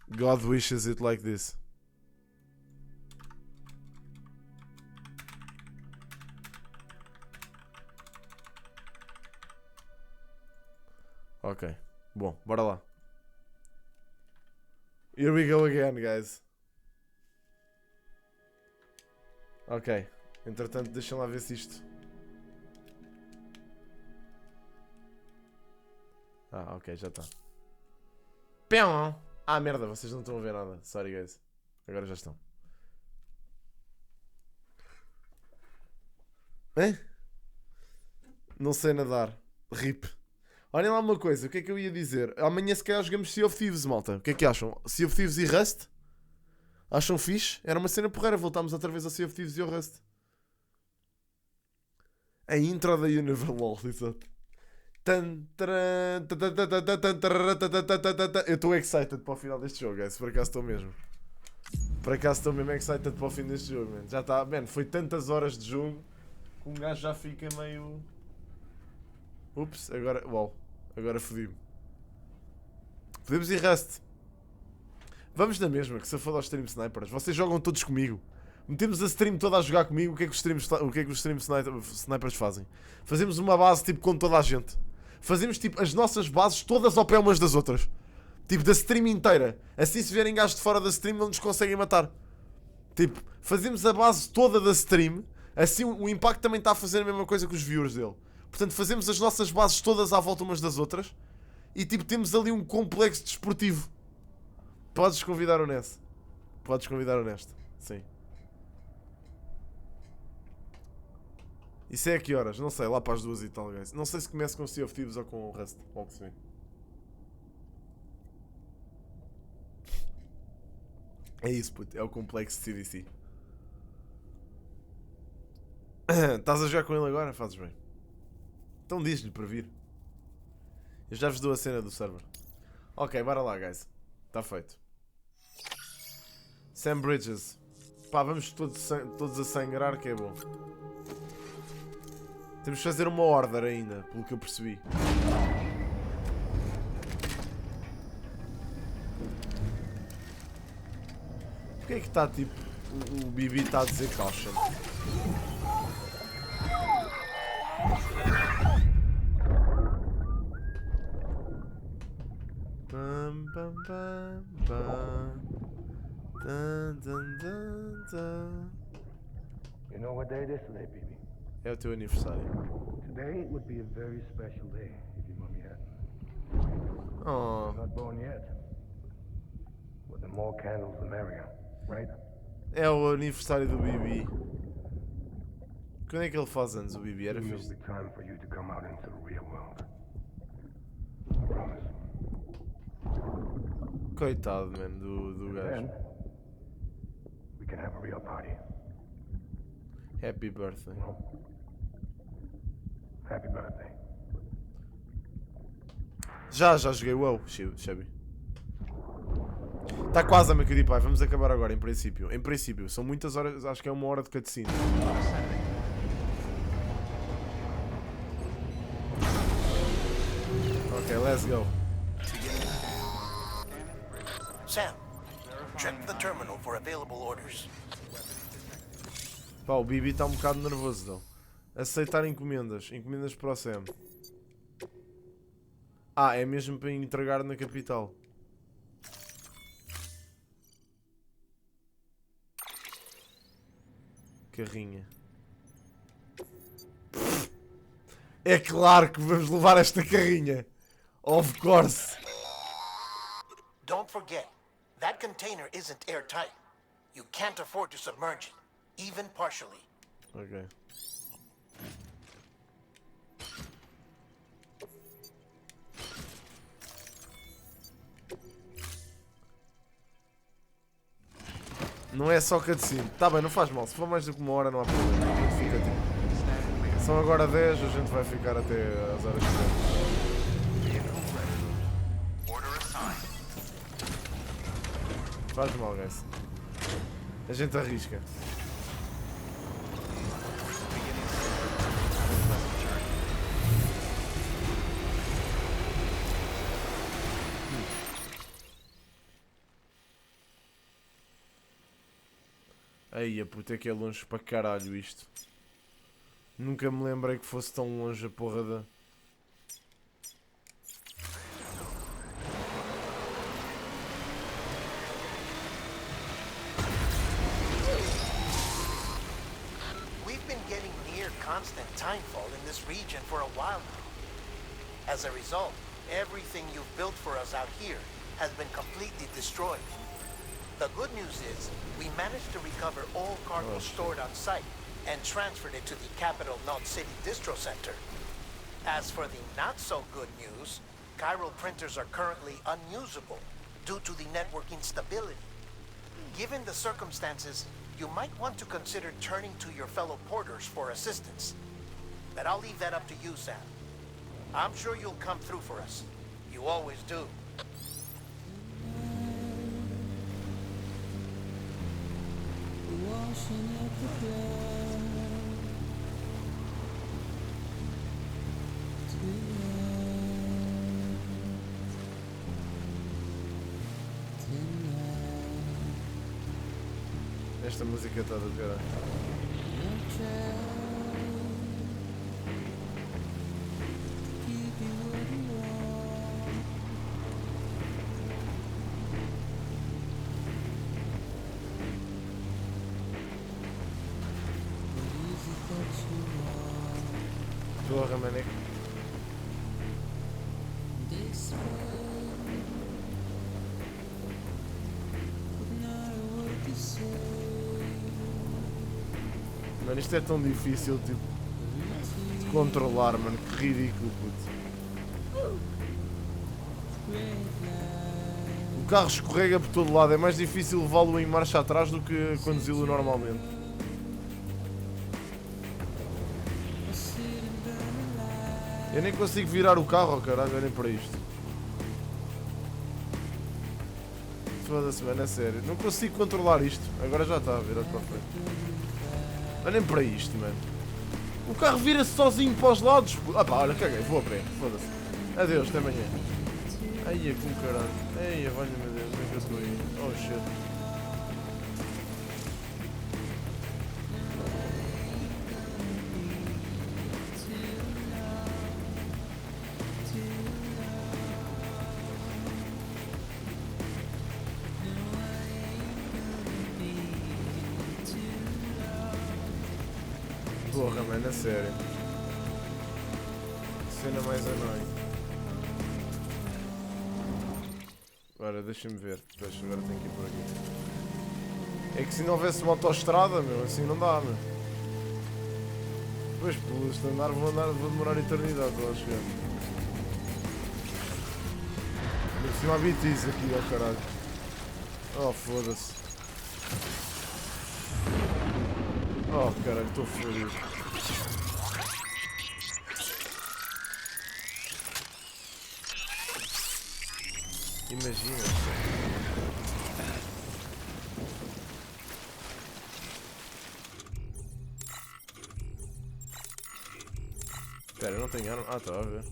God wishes it like this. Ok. Bom, bora lá. Here we go again, guys. Ok. Entretanto, deixem lá ver se isto... Ah, ok, já está. Ah, merda, vocês não estão a ver nada. Sorry, guys. Agora já estão. Hã? Não sei nadar. RIP. Olhem lá uma coisa, o que é que eu ia dizer? Amanhã se calhar jogamos Sea of Thieves, malta. O que é que acham? Sea of Thieves e Rust? Acham fixe? Era uma cena porreira, voltámos outra vez a Sea of Thieves e ao Rust. A intro da Univerlol, exato. Eu estou excited para o final deste jogo, guys. Por acaso estou mesmo. Por acaso estou mesmo excited para o fim deste jogo, man. Já está, man, foi tantas horas de jogo que um gajo já fica meio... Ups, agora... Uau, agora fodi-me. Podemos ir Rust. Vamos na mesma, que se for aos stream snipers. Vocês jogam todos comigo. Metemos a stream toda a jogar comigo. O que é que os stream snipers fazem? Fazemos uma base tipo com toda a gente. Fazemos tipo as nossas bases todas ao pé umas das outras. Tipo da stream inteira. Assim se vierem gajos de fora da stream não nos conseguem matar. Tipo, fazemos a base toda da stream. Assim o Impact também está a fazer a mesma coisa que os viewers dele. Portanto fazemos as nossas bases todas à volta umas das outras. E tipo temos ali um complexo desportivo. Podes convidar o Ness. Podes convidar o Nest. Sim. Isso é a que horas? Não sei, lá para as 2 e tal, guys. Não sei se começa com o Sea of Thieves ou com o Rust. Logo se vê. É isso, puto. É o complexo de CDC. Estás a jogar com ele agora? Fazes bem. Então diz-lhe para vir. Eu já vos dou a cena do server. Ok, bora lá, guys. Está feito. Sam Bridges. Pá, vamos todos a sangrar, que é bom. Temos de fazer uma order ainda, pelo que eu percebi. Porquê é que está tipo... O Bibi está a dizer caution? Bam, bam, bam, bam. Dun, dun, dun, dun. You know what day it is today, Bibi? É o teu aniversário. Today would be a very special day if your mommy hadn't. Oh. Not born yet. But the more candles, the merrier, right? É o aniversário do Bibi. Quando é que ele faz anos, o Bibi? Era It will fixe. be time for you to come out into the real world. I promise. Coitado, man, do And gajo. then we can have a real party. Happy birthday. Happy birthday. Já joguei WoW, Chevy. Está quase a meu pai, vamos acabar agora, em princípio. Em princípio, são muitas horas, acho que é 1 hora de cutscene. Ok, let's go. Sam, check the terminal for available orders. Pá, o Bibi está um bocado nervoso, não. Aceitar encomendas. Encomendas para o Sam. Ah, é mesmo para entregar na capital. Carrinha. É claro que vamos levar esta carrinha. Of course. Don't forget, that container isn't airtight. You can't afford to submerge it, even partially. Ok. Não é só cutscene. Tá bem, não faz mal. Se for mais do que 1 hora não há problema. A gente fica tipo... São agora 10, a gente vai ficar até às horas que faz mal, guys. A gente arrisca. Ai, a puta, é que é longe para caralho isto. Nunca me lembrei que fosse tão longe a porra da... We've been getting near constant timefall in this region for a while now. As a result, everything you've built for us out here has been completely destroyed. The good news is, we managed to recover all cargo stored on site and transferred it to the capital Knot City Distro Center. As for the not-so-good news, chiral printers are currently unusable due to the network instability. Given the circumstances, you might want to consider turning to your fellow porters for assistance. But I'll leave that up to you, Sam. I'm sure you'll come through for us. You always do. Esta música está do caralho. Porra, maneco. Mano, isto é tão difícil, tipo, de controlar, mano, que ridículo, puto. O carro escorrega por todo lado, é mais difícil levá-lo em marcha atrás do que conduzi-lo normalmente. Eu nem consigo virar o carro, caralho, olhem para isto. Foda-se, mano, é sério. Não consigo controlar isto. Agora já está, virado para a frente. Olhem para isto, mano. O carro vira-se sozinho para os lados. Ah pá, olha, caguei, vou a pé. Foda-se. Adeus, até amanhã. Ai, é com caralho. Ai, vai meu Deus, onde é que eu estou aí? Oh shit. Porra, mano, é sério. Cena mais anóia. Agora, deixa-me ver. Deixa, agora tenho que ir por aqui. É que se não houvesse uma autoestrada, meu, assim não dá, meu. Pois, pelo standard vou demorar eternidade para lá chegar. Por cima há BTs aqui, ó caralho. Oh, foda-se. Oh, caralho, estou fodido. Imagina. Espera, eu não tenho arma. Ah, estava a ver.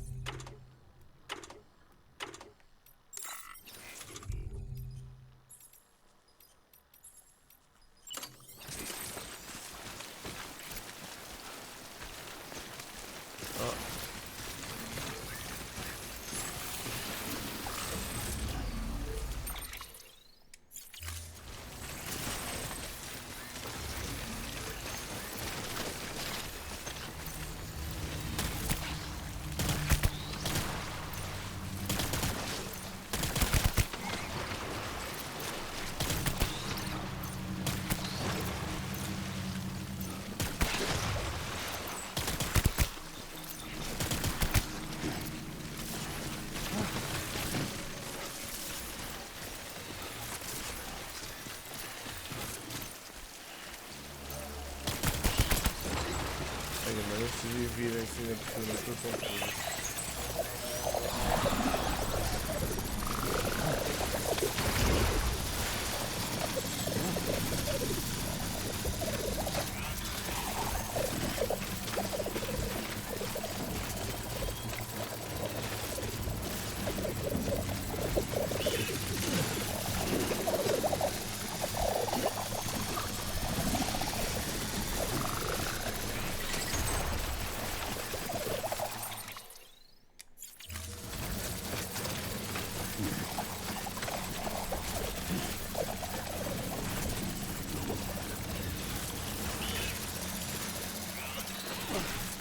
Mano, estes virem assim na piscina, estou tão feliz.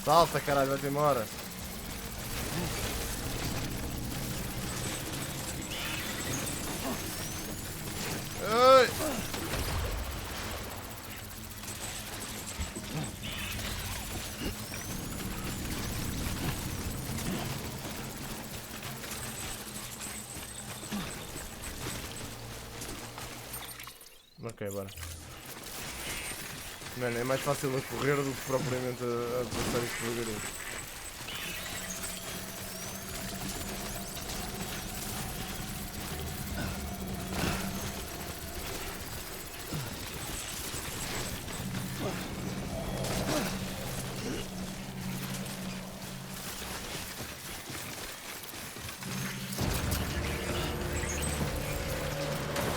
Salta, caralho, vai-te embora. Ai. Ok, bora. Mano, é mais fácil a correr do que propriamente a passar isto devagarinho.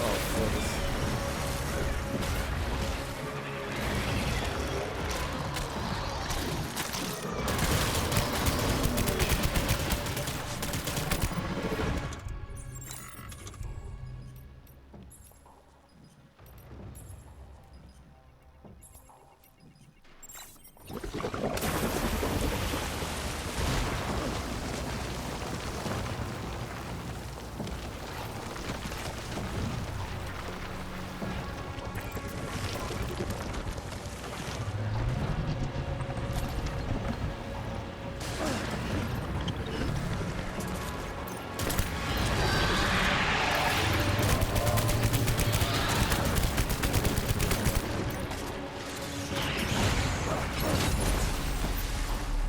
Oh, foda-se.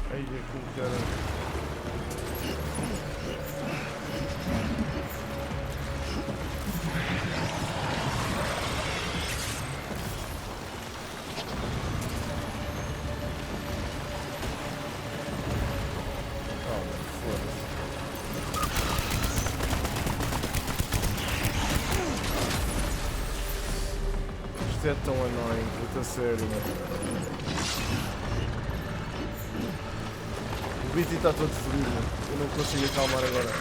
Ai, é com cara. Oh, mano, foda-se. Isto é tão annoying, puta sério, mano. O BT está todo fodido, mano. Eu não consigo acalmar agora.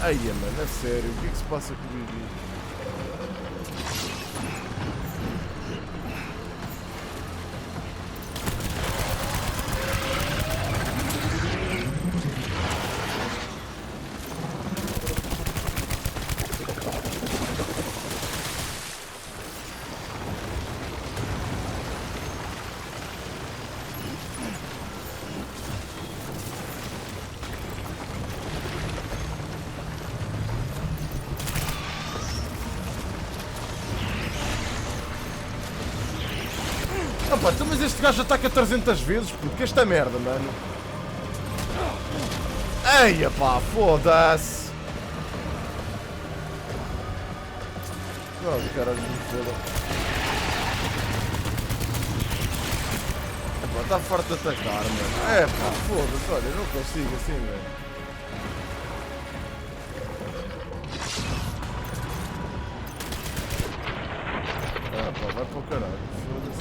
Ai, mano, é sério, o que é que se passa com o BT? Ah pá, então, mas este gajo ataca 300 vezes, porque esta merda, mano. Eia pá, foda-se. Oh, caralho, me foda. Pá, está farto de atacar, mano. É pá, foda-se, olha, não consigo assim, mano. Ah pá, vai para o caralho, foda-se.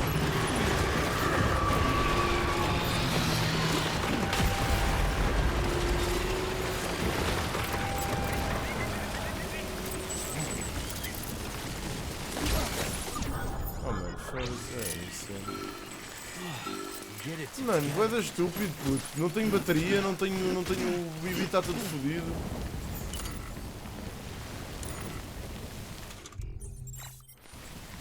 Oh mano, foda-se, é isso. Mano, boeda estúpido, puto. Não tenho bateria, não tenho. O Bibi está todo fodido.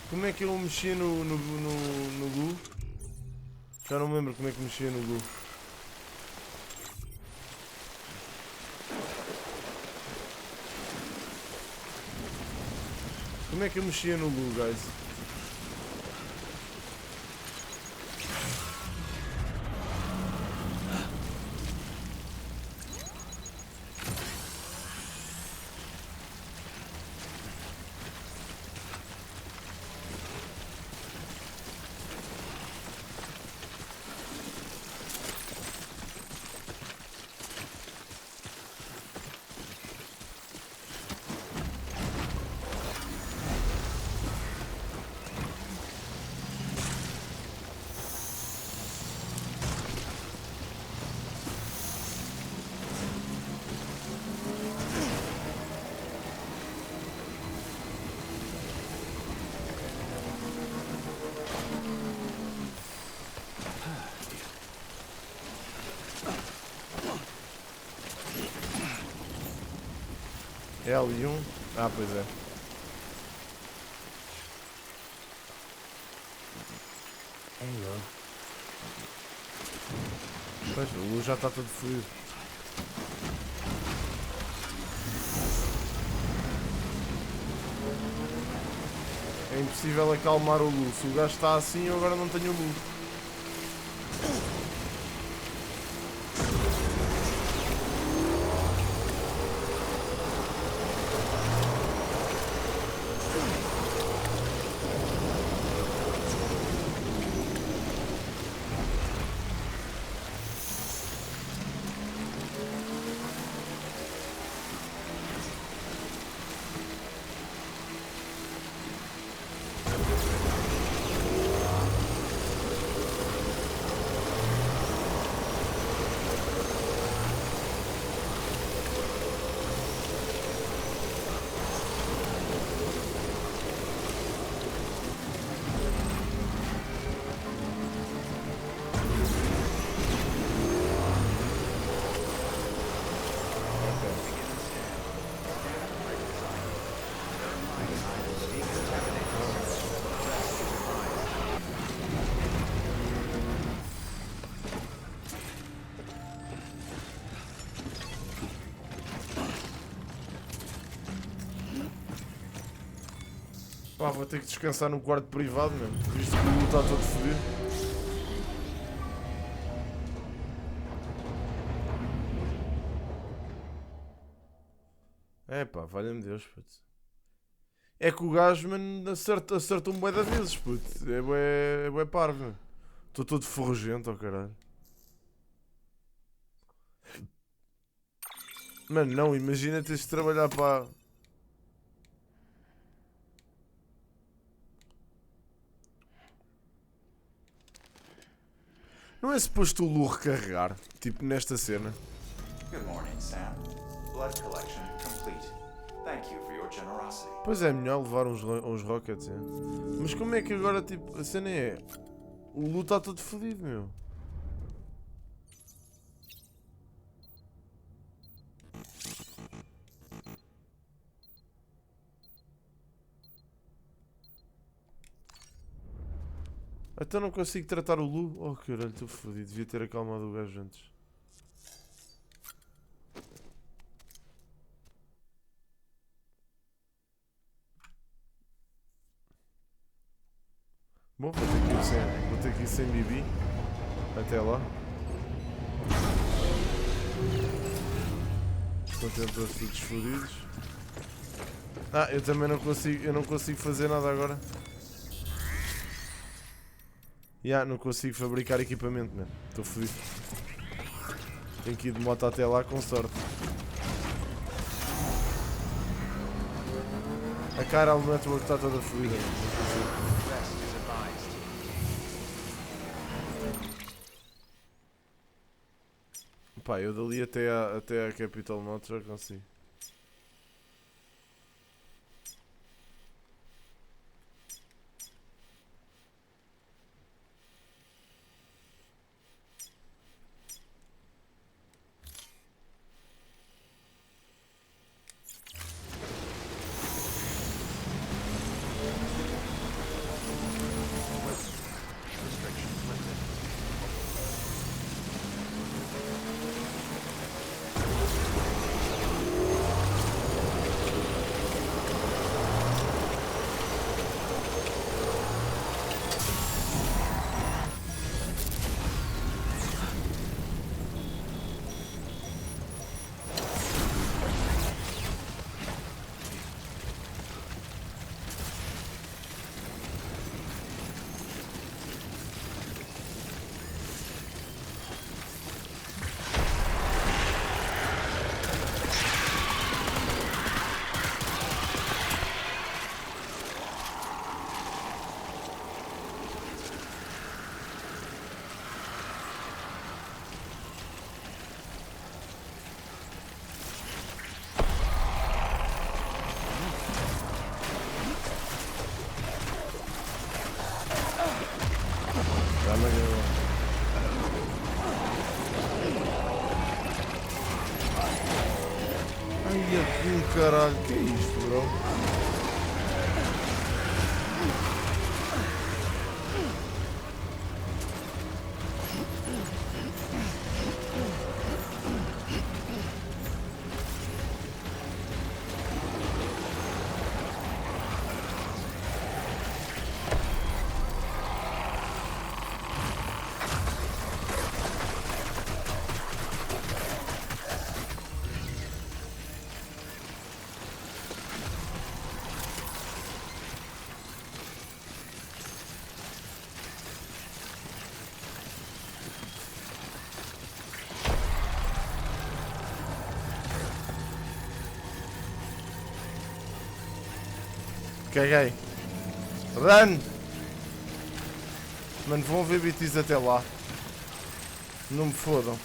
Como é que eu mexia no Gu? Já não me lembro como é que mexia no Gu. Como é que eu mexia no Gu, guys? É L1? Ah, pois é. Pois, o Lu já está todo fodido. É impossível acalmar o Lu. Se o gajo está assim, eu agora não tenho o Lu. Pá, vou ter que descansar no quarto privado mesmo, visto que o Lu está todo fodido. É pá, valha-me Deus, puto. É que o gajo, mano, acerta um bué de vezes, puto. É bué parvo. Estou todo ferrugento, oh caralho. Mano, não, imagina teres de trabalhar para... Não é suposto o Lu recarregar, tipo nesta cena? Good morning, Sam. Blood collection complete. Thank you for your generosity. Pois é, melhor levar uns rockets, é. Mas como é que agora, tipo, a cena é... O Lu está todo fodido, meu. Então não consigo tratar o Lu? Oh caralho, estou fodido, devia ter acalmado o gajo antes. Bom, vou ter que ir sem Bibi. Até lá. Os contentores todos fodidos. Ah, eu também não consigo fazer nada agora. Não consigo fabricar equipamento, mano. Estou fodido. Tenho que ir de moto até lá com sorte. A cara ao network está toda fodida. Pá, eu dali até a Capital Moto já consigo. Ai, caralho, que é isto, bro? Caguei. Run! Mano, vão ver BTs até lá. Não me fodam.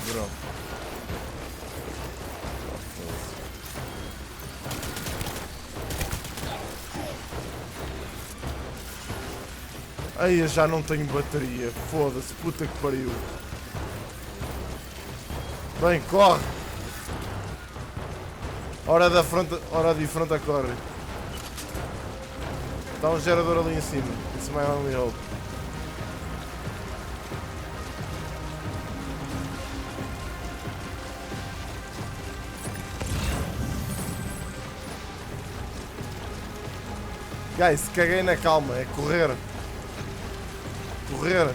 Bro. Ai, eu já não tenho bateria. Foda-se, puta que pariu. Bem, corre. Hora de frente a corre. Está um gerador ali em cima. It's my only hope. Guys, caguei na calma, é correr. Correr.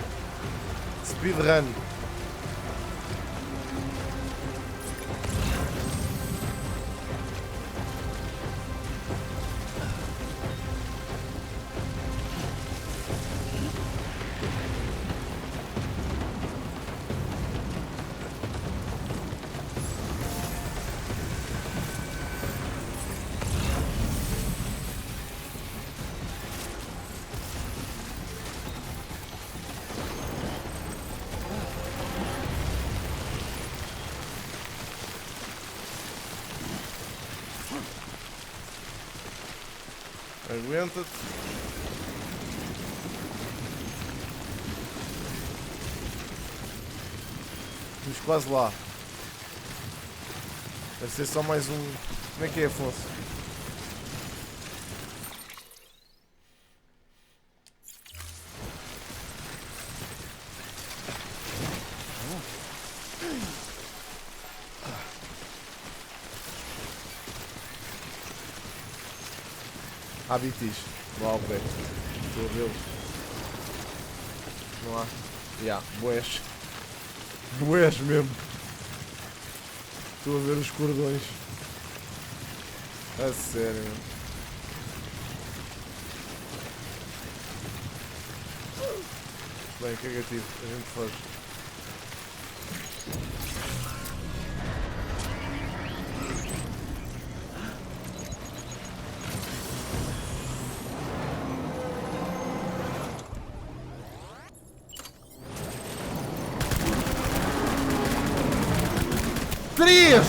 Speedrun. Aguenta-te. Estamos quase lá. Deve ser só mais um... Como é que é, Afonso? Há BTs. Não há o pé. Estou a vê-los. Não há? Ya, bués. Bués mesmo. Estou a ver os cordões. A sério, meu. Bem, cagativo. A gente foge. Três!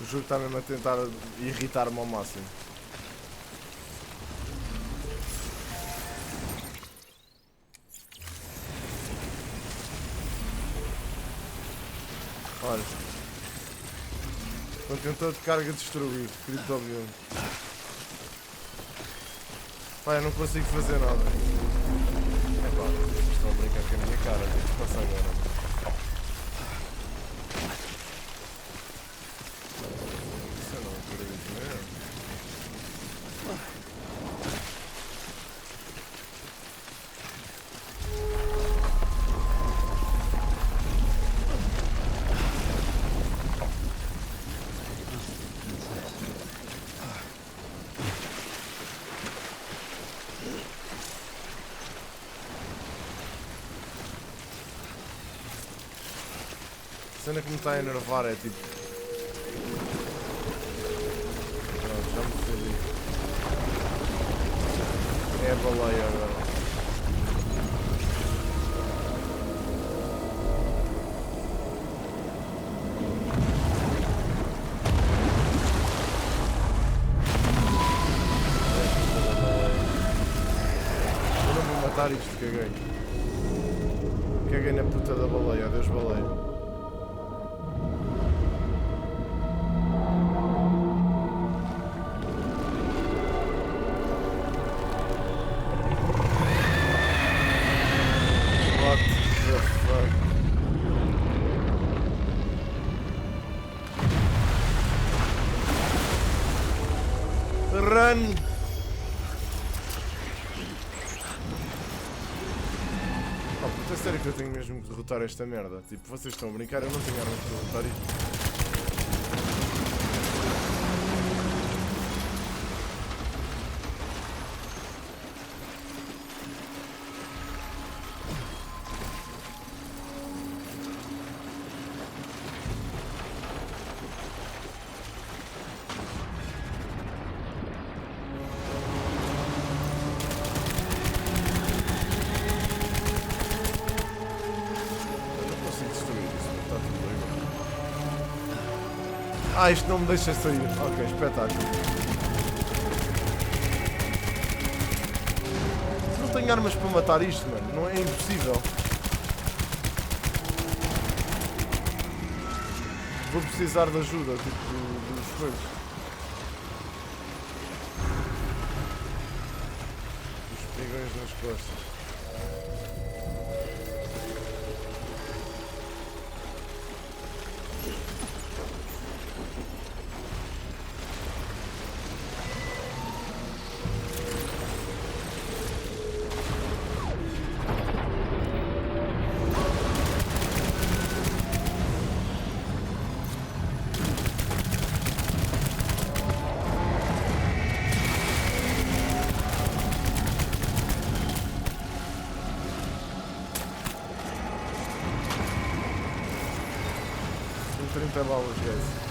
jogo está mesmo a tentar irritar-me ao máximo. Olha. Contentor de carga destruído. Criptobioma. Pá, eu não consigo fazer nada. É pá, vocês estão a brincar com a minha cara. O que é que se passa agora? Isso não é por aí, não é? A cena que me está a enervar é tipo. Pronto, já me fodi. É a baleia agora. Eu não vou matar isto, caguei. Caguei na puta da baleia, adeus baleia. Run! Oh, puta, é sério que eu tenho mesmo que derrotar esta merda? Tipo, vocês estão a brincar, eu não tenho armas para derrotar isto. Ah, isto não me deixa sair. Ok, espetáculo. Não tenho armas para matar isto, mano. Não é impossível. Vou precisar de ajuda, tipo, dos coisas. Os pegões nas costas. Tem 30 balas, guys.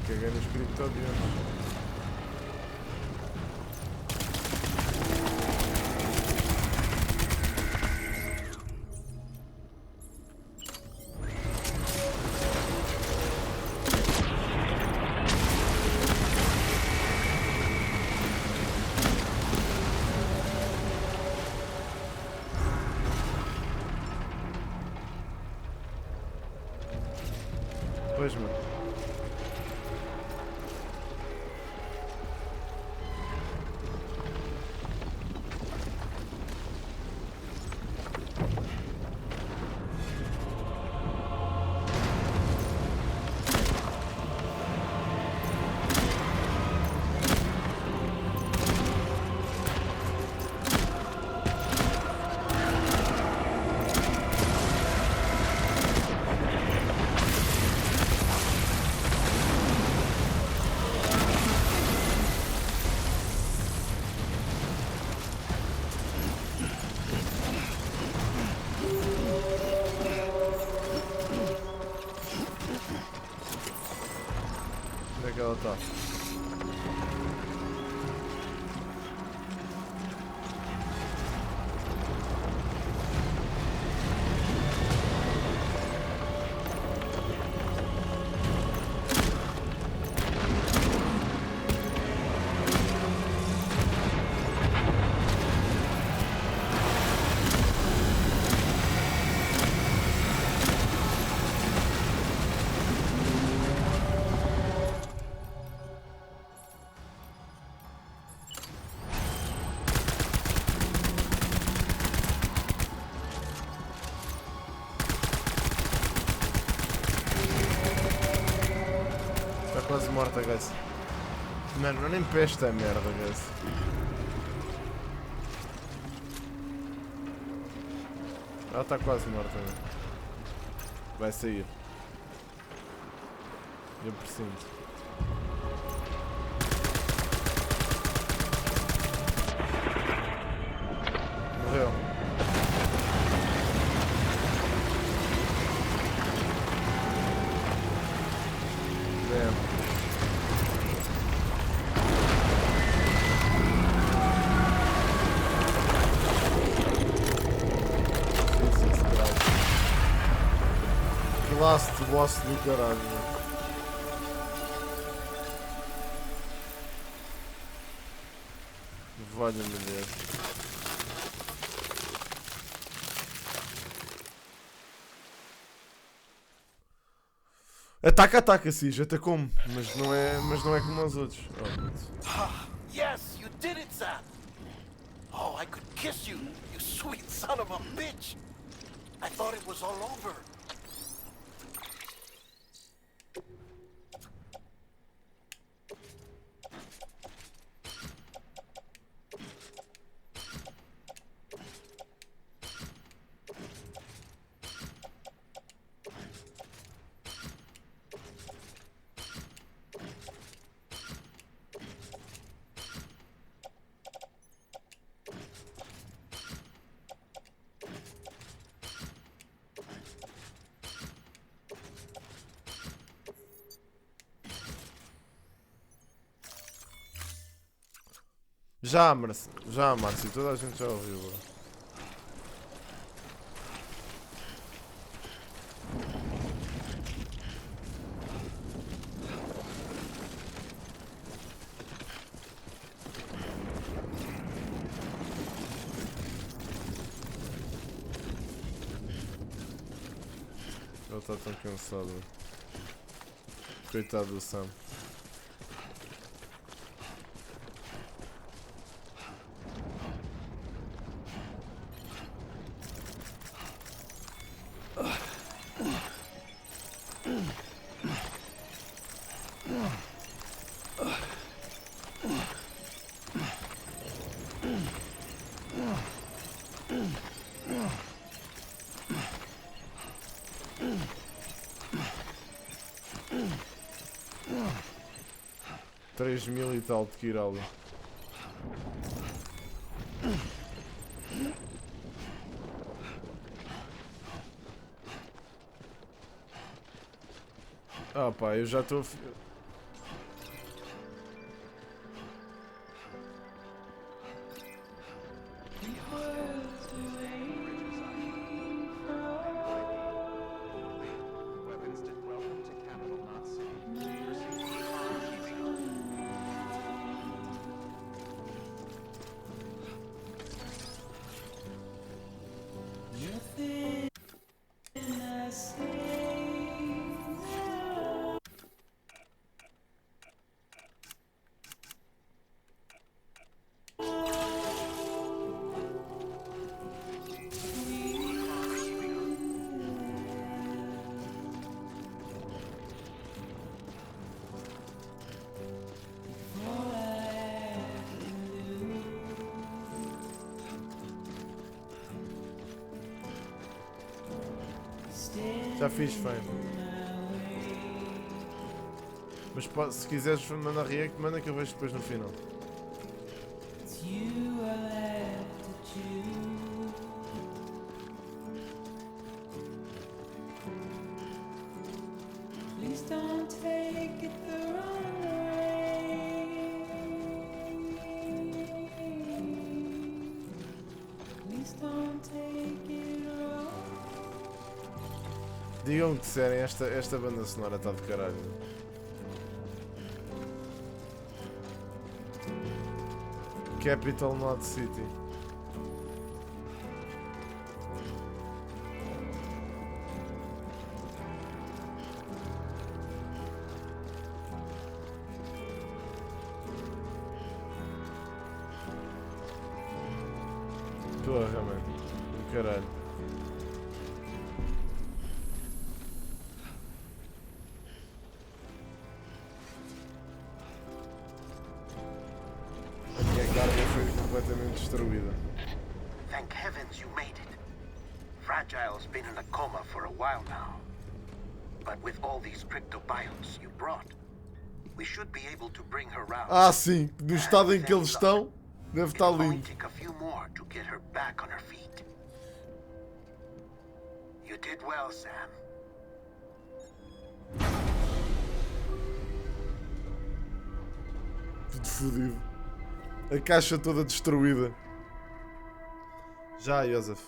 Caguei nos criptobianos. Pois, mano. ela está. Está quase morta, guys. Mano, não nem pesta a merda, guys. Ela está quase morta, né? Vai sair. Eu presinto. Morreu. Damn. Jesus Christ. Que last boss do caralho, mano. Valha-me Deus. Ataca, ataca, Cis, atacou-me. Mas não é como os outros. Oh, putz. Yes, you did it, Sam. Oh, I could kiss you, you sweet son of a bitch. I thought it was all over. Já, Márcio, toda a gente já ouviu, bro. Ele está tão cansado. Coitado do Sam. Três mil e tal de Kirali. Ah pá, eu já estou... Já fiz, fame. Mas pode, se quiseres mandar react, manda que eu vejo depois no final. Please don't take it the wrong way. Digam o que disserem, esta banda sonora está de caralho. Capital Not City. Porra, mano. Do caralho. A minha carga foi completamente destruída. Thank heavens you made it. Fragile's been in a coma for a while now. But with all these cryptobiotes you brought, we should be able to bring her round. Ah, sim. Do estado em que eles estão, deve estar It'll only lindo. take a few more to get her back on her feet. You did well, Sam. Tudo fodido. A caixa toda destruída. Já, Joseph.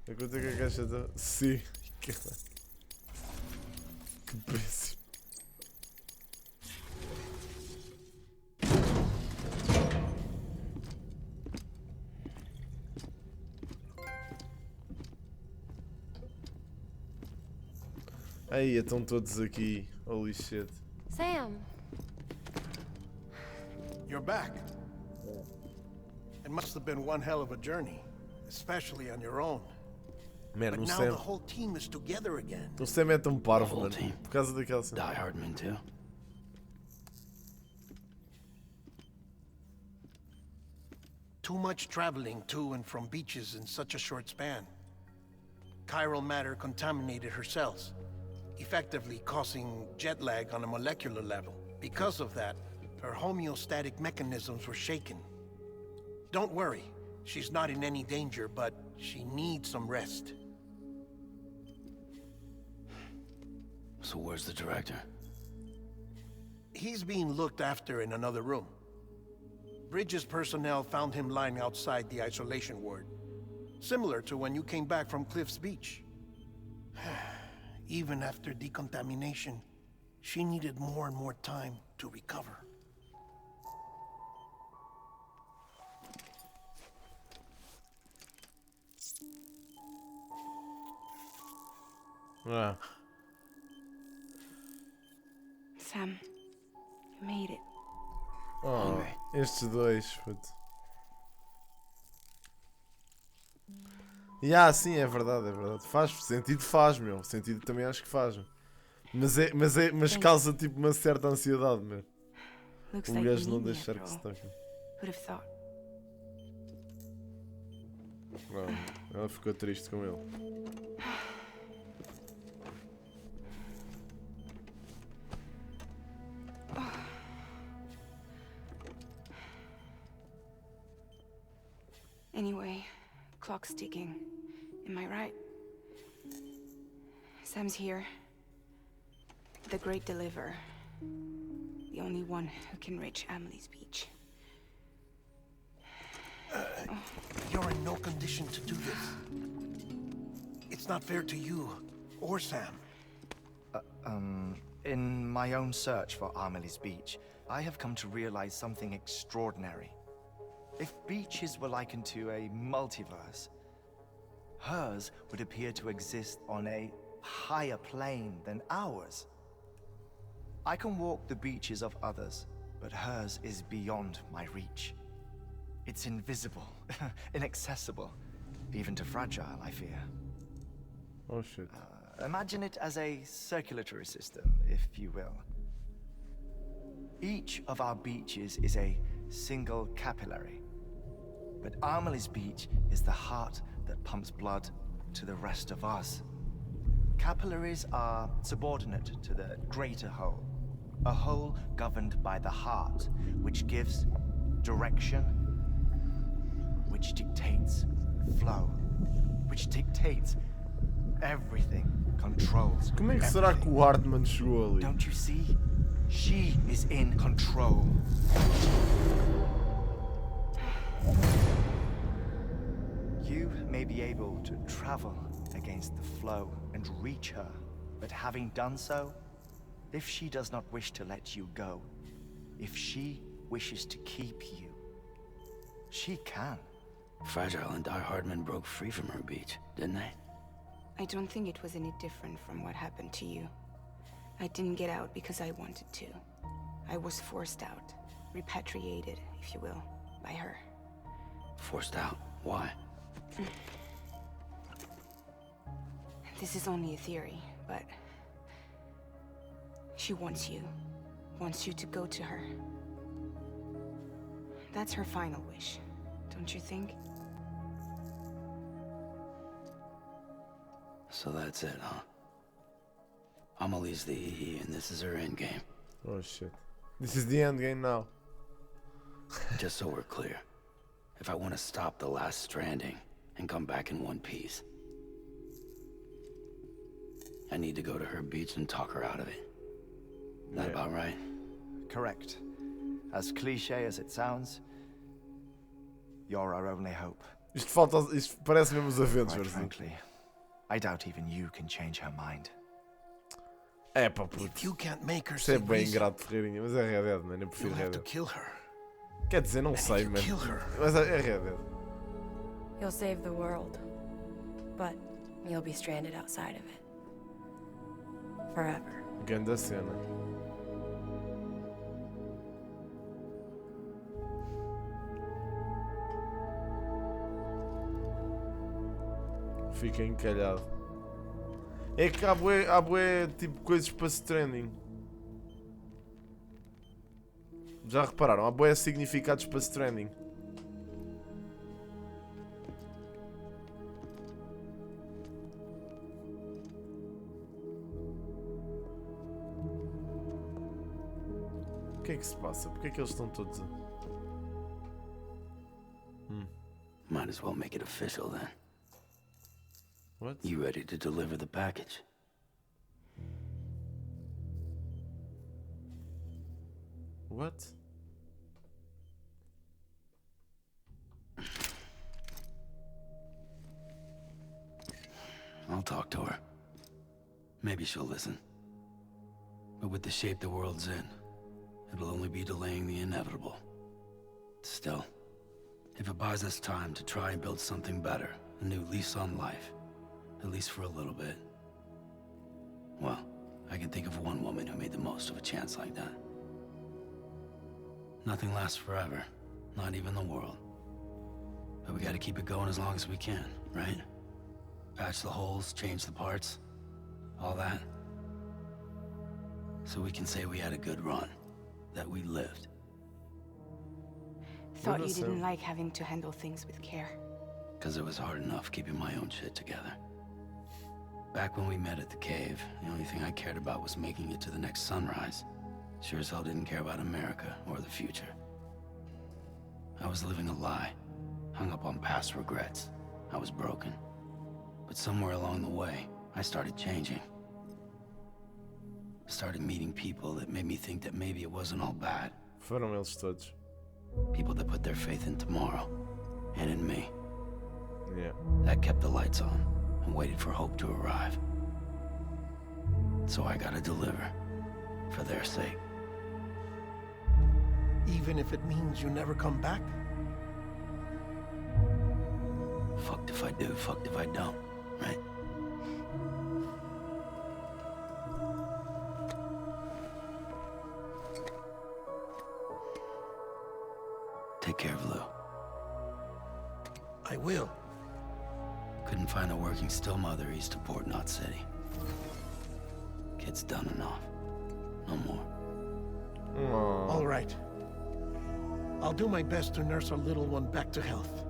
Eu contei que a caixa está. Sim. Caralho. Que péssimo. Aí, estão todos aqui. Holy shit. Sam, You're back. It must have been one hell of a journey, especially on your own. Mano, But o now Sam. the whole team is together again. O Sam é tão parvo, whole mano. team. Por causa daquela cena. Die Hardman too. Too much traveling to and from beaches in such a short span. Chiral matter contaminated her cells, effectively causing jet lag on a molecular level. Because of that, her homeostatic mechanisms were shaken. Don't worry, she's not in any danger, but she needs some rest. So where's the director? He's being looked after in another room. Bridges personnel found him lying outside the isolation ward. Similar to when you came back from Cliff's Beach. Even after decontamination, she needed more and more time to recover. Ah. Sam, you made it. Oh, estes dois, puto. Sim, é verdade, é verdade. Faz sentido, faz, meu. Sentido também acho que faz. Mas causa tipo uma certa ansiedade, meu. Looks O like gajo you não need me deixar que after se all. toque. Who'd have thought? Não, ela ficou triste com ele. Anyway, clock's ticking. Am I right? Sam's here. The Great Deliverer. The only one who can reach Amelie's Beach. You're in no condition to do this. It's not fair to you or Sam. In my own search for Amelie's Beach, I have come to realize something extraordinary. If beaches were likened to a multiverse, hers would appear to exist on a higher plane than ours. I can walk the beaches of others, but hers is beyond my reach. It's invisible, inaccessible, even to Fragile, I fear. Oh shit. Imagine it as a circulatory system, if you will. Each of our beaches is a single capillary. But Amelie's Beach is the heart that pumps blood to the rest of us. Capillaries are subordinate to the greater whole. A whole governed by the heart, which gives direction, which dictates flow, which dictates everything, controls Como é que será que o Hardman chegou ali? Don't you see? She is in control. You may be able to travel against the flow and reach her, but having done so, if she does not wish to let you go, if she wishes to keep you, she can. Fragile and Die Hardman broke free from her beach, didn't they? I don't think it was any different from what happened to you. I didn't get out because I wanted to. I was forced out. Repatriated, if you will, by her. Forced out? Why? This is only a theory, but... she wants you. Wants you to go to her. That's her final wish, don't you think? So that's it, huh? Amelie's the EE, and this is her endgame. Oh shit. This is the end game now. Just so we're clear, if I want to stop the last Stranding and come back in one piece, I need to go to her beach and talk her out of it. That about right? Correct. As cliché as it sounds, you're our only hope. Isto parece mesmo os Quite Avengers. frankly, I doubt even you can change her mind. É pá, puto. If you can't make her Isto say é bem reason, ingrato, Ferreirinha, mas é Red Dead, mano. Eu you'll prefiro have Red to Dead. kill her. Quer dizer, não sei, you mano. kill her. Mas é Red Dead. You'll save the world, but you'll be stranded outside of it. Forever. Ganda cena. Fica encalhado. É que há bué tipo coisas para Stranding. Já repararam? Há bué significados para Stranding. O que é que se passa? Porque é que eles estão todos a... Might as well make it official then. What? You ready to deliver the package? What? I'll talk to her. Maybe she'll listen. But with the shape the world's in, it'll only be delaying the inevitable. Still, if it buys us time to try and build something better, a new lease on life, at least for a little bit, well, I can think of one woman who made the most of a chance like that. Nothing lasts forever, not even the world. But we gotta keep it going as long as we can, right? Patch the holes, change the parts, all that. So we can say we had a good run, that we lived. Thought you Listen. didn't like having to handle things with care. Because it was hard enough keeping my own shit together. Back when we met at the cave, the only thing I cared about was making it to the next sunrise. Sure as hell didn't care about America or the future. I was living a lie, hung up on past regrets. I was broken. But somewhere along the way, I started changing. Started meeting people that made me think that maybe it wasn't all bad. Foram eles todos. People that put their faith in tomorrow, and in me. Yeah. That kept the lights on, and waited for hope to arrive. So I gotta deliver, for their sake. Even if it means you never come back? Fucked if I do, fucked if I don't, right? Take care of Lou. I will. Couldn't find a working still mother east of Port Knot City. Kid's done enough. No more. Aww. All right. I'll do my best to nurse our little one back to health.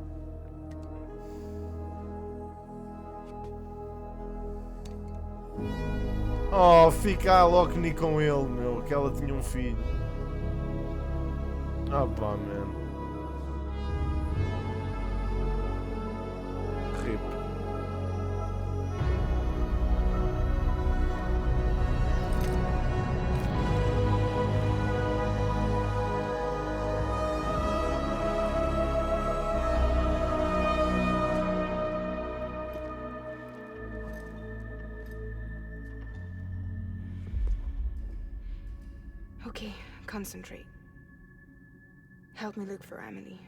Oh, fica a Lockney com ele, meu. Que ela tinha um filho. Ah pá, man. RIP. concentrate. Help me look for Emily.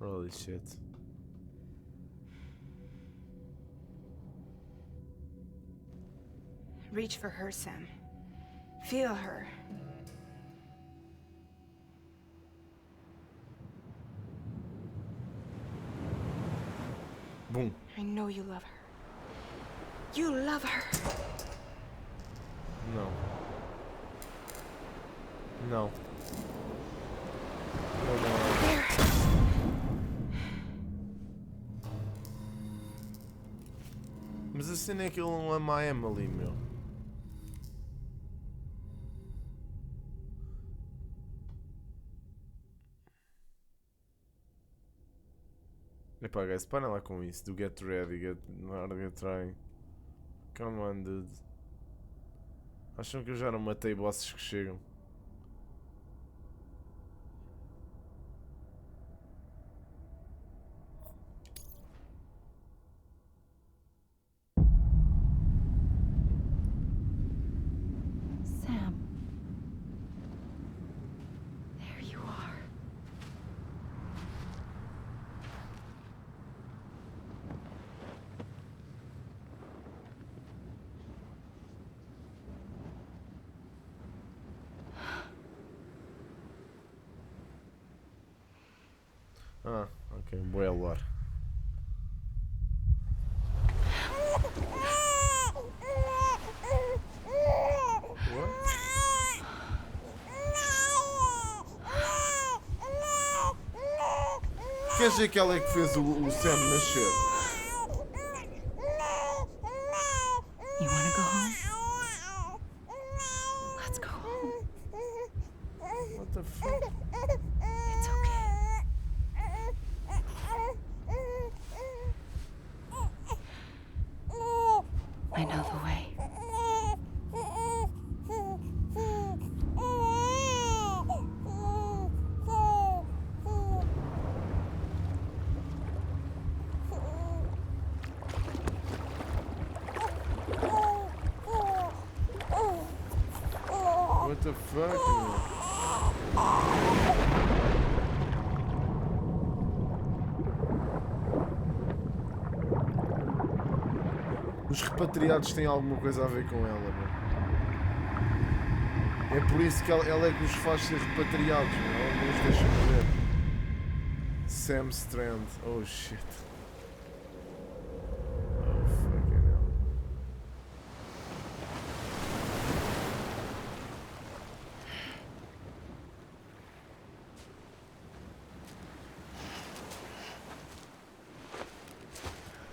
Holy shit. Reach for her, Sam. Feel her. Boom. I know you love her. You love her. Não. Não. There. Mas a cena é que ele não ama a Emily, meu. Epá, guys, para lá com isso. Do get ready, get trying. Come on, dude. Acham que eu já não matei bosses que chegam? Sam. There you are. Ah, ok, boa lore. Quer dizer que ela é que fez o Sam nascer? You wanna go home? Let's go home. What the fuck? It's okay. I know the way. What the fuck, meu? Os repatriados têm alguma coisa a ver com ela, meu. É por isso que ela é que os faz ser repatriados, meu. Ela não os deixa morrer. Sam Strand. Oh shit. Oh fucking hell.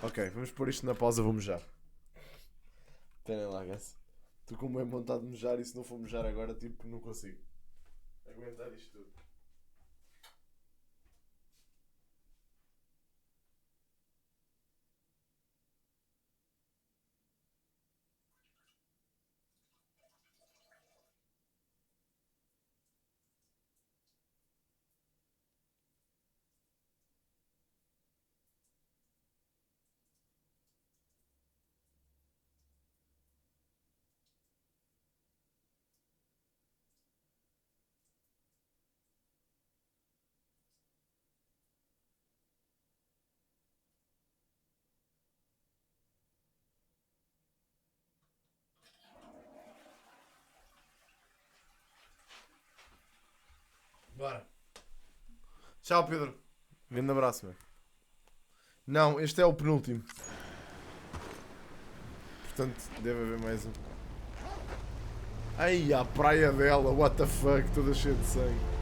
Ok, vamos pôr isto na pausa, vou mejar. Esperem lá, guys. Estou com bem vontade de mejar e se não for mejar agora, tipo, não consigo aguentar isto tudo. Bora. Tchau, Pedro. Grande abraço, meu. Não, este é o penúltimo. Portanto, deve haver mais um. Ai, a praia dela, what the fuck, toda cheia de sangue.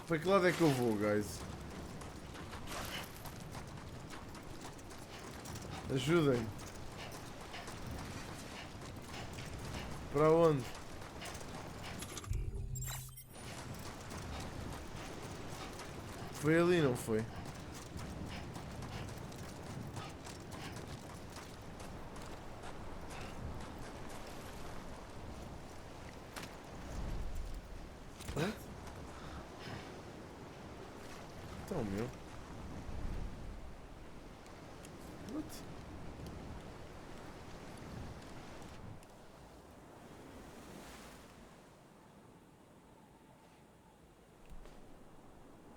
Para que lado é que eu vou, guys? Ajudem. Para onde? Foi ali, não foi? What?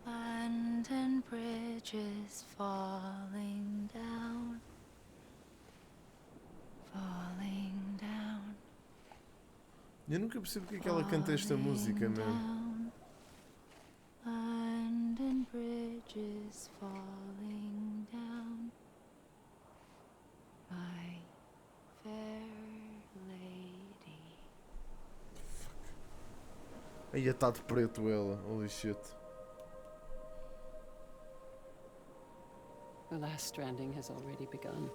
London Bridge is falling down. Falling down. Eu nunca percebo porque é que ela canta esta música, man. London Bridge is falling down. My fair lady. Aí está de preto ela, holy shit. The last stranding has already begun.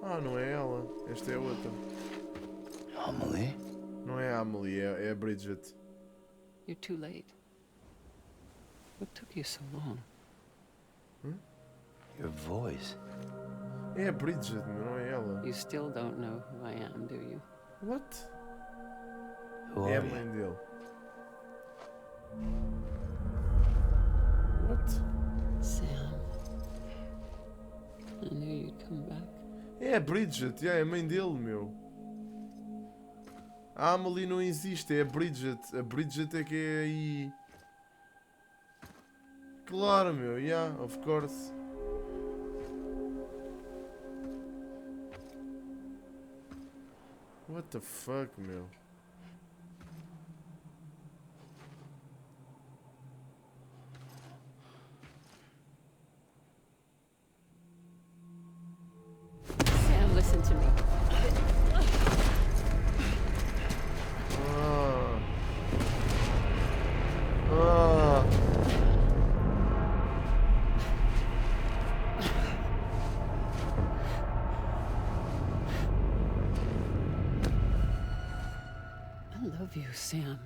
Ah, não é ela. Esta é a outra. Amelie? Não é a Amelie, é a Bridget. You're too late. What took you so long? Your voice. É a Bridget, meu, não é ela. You still don't know who I am, do you? What? Who É a are mãe you? dele. What? Sam. I knew you'd come back. É a Bridget, é a mãe dele, meu. A Amelie não existe, é a Bridget. A Bridget é que é aí. Claro, meu, yeah, of course. What the fuck, meu? Sam, listen to me. Ah. Ah. I love you, Sam.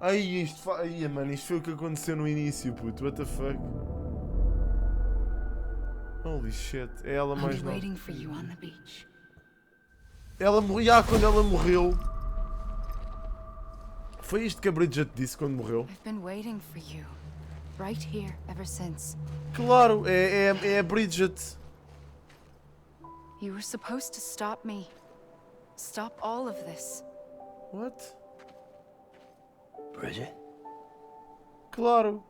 Ai, Ai, mano, isto foi o que aconteceu no início, puto. What the fuck? Holy shit. É ela I'll mais be nova. waiting for you on the beach. Ela morreu. Ah, quando ela morreu. Foi isto que a Bridget disse quando morreu? I've been waiting for you. Right here, ever since. Claro, é a Bridget. You were supposed to stop me. Stop all of this. What? Bridget? Claro.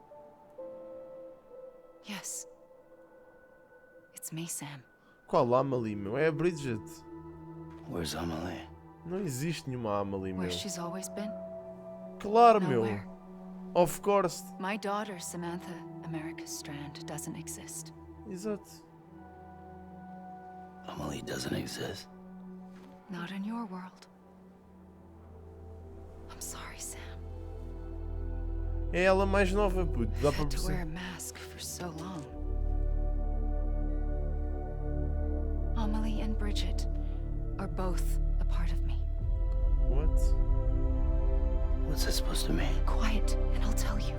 Yes. It's me, Sam. Qual Amelie, meu? É a Bridget. Where's Amelie? Não existe nenhuma Amelie, meu. Where she's always been? Claro, meu. Nowhere. Of course. My daughter, Samantha America Strand, doesn't exist. Exato. Amelie doesn't exist. Not in your world. I'm sorry, Sam. É ela mais nova, puto. Dá para Had to wear a perceber. mask for so long. Amelie and Bridget are both a part of me. What? What's that supposed to mean? Quiet, and I'll tell you.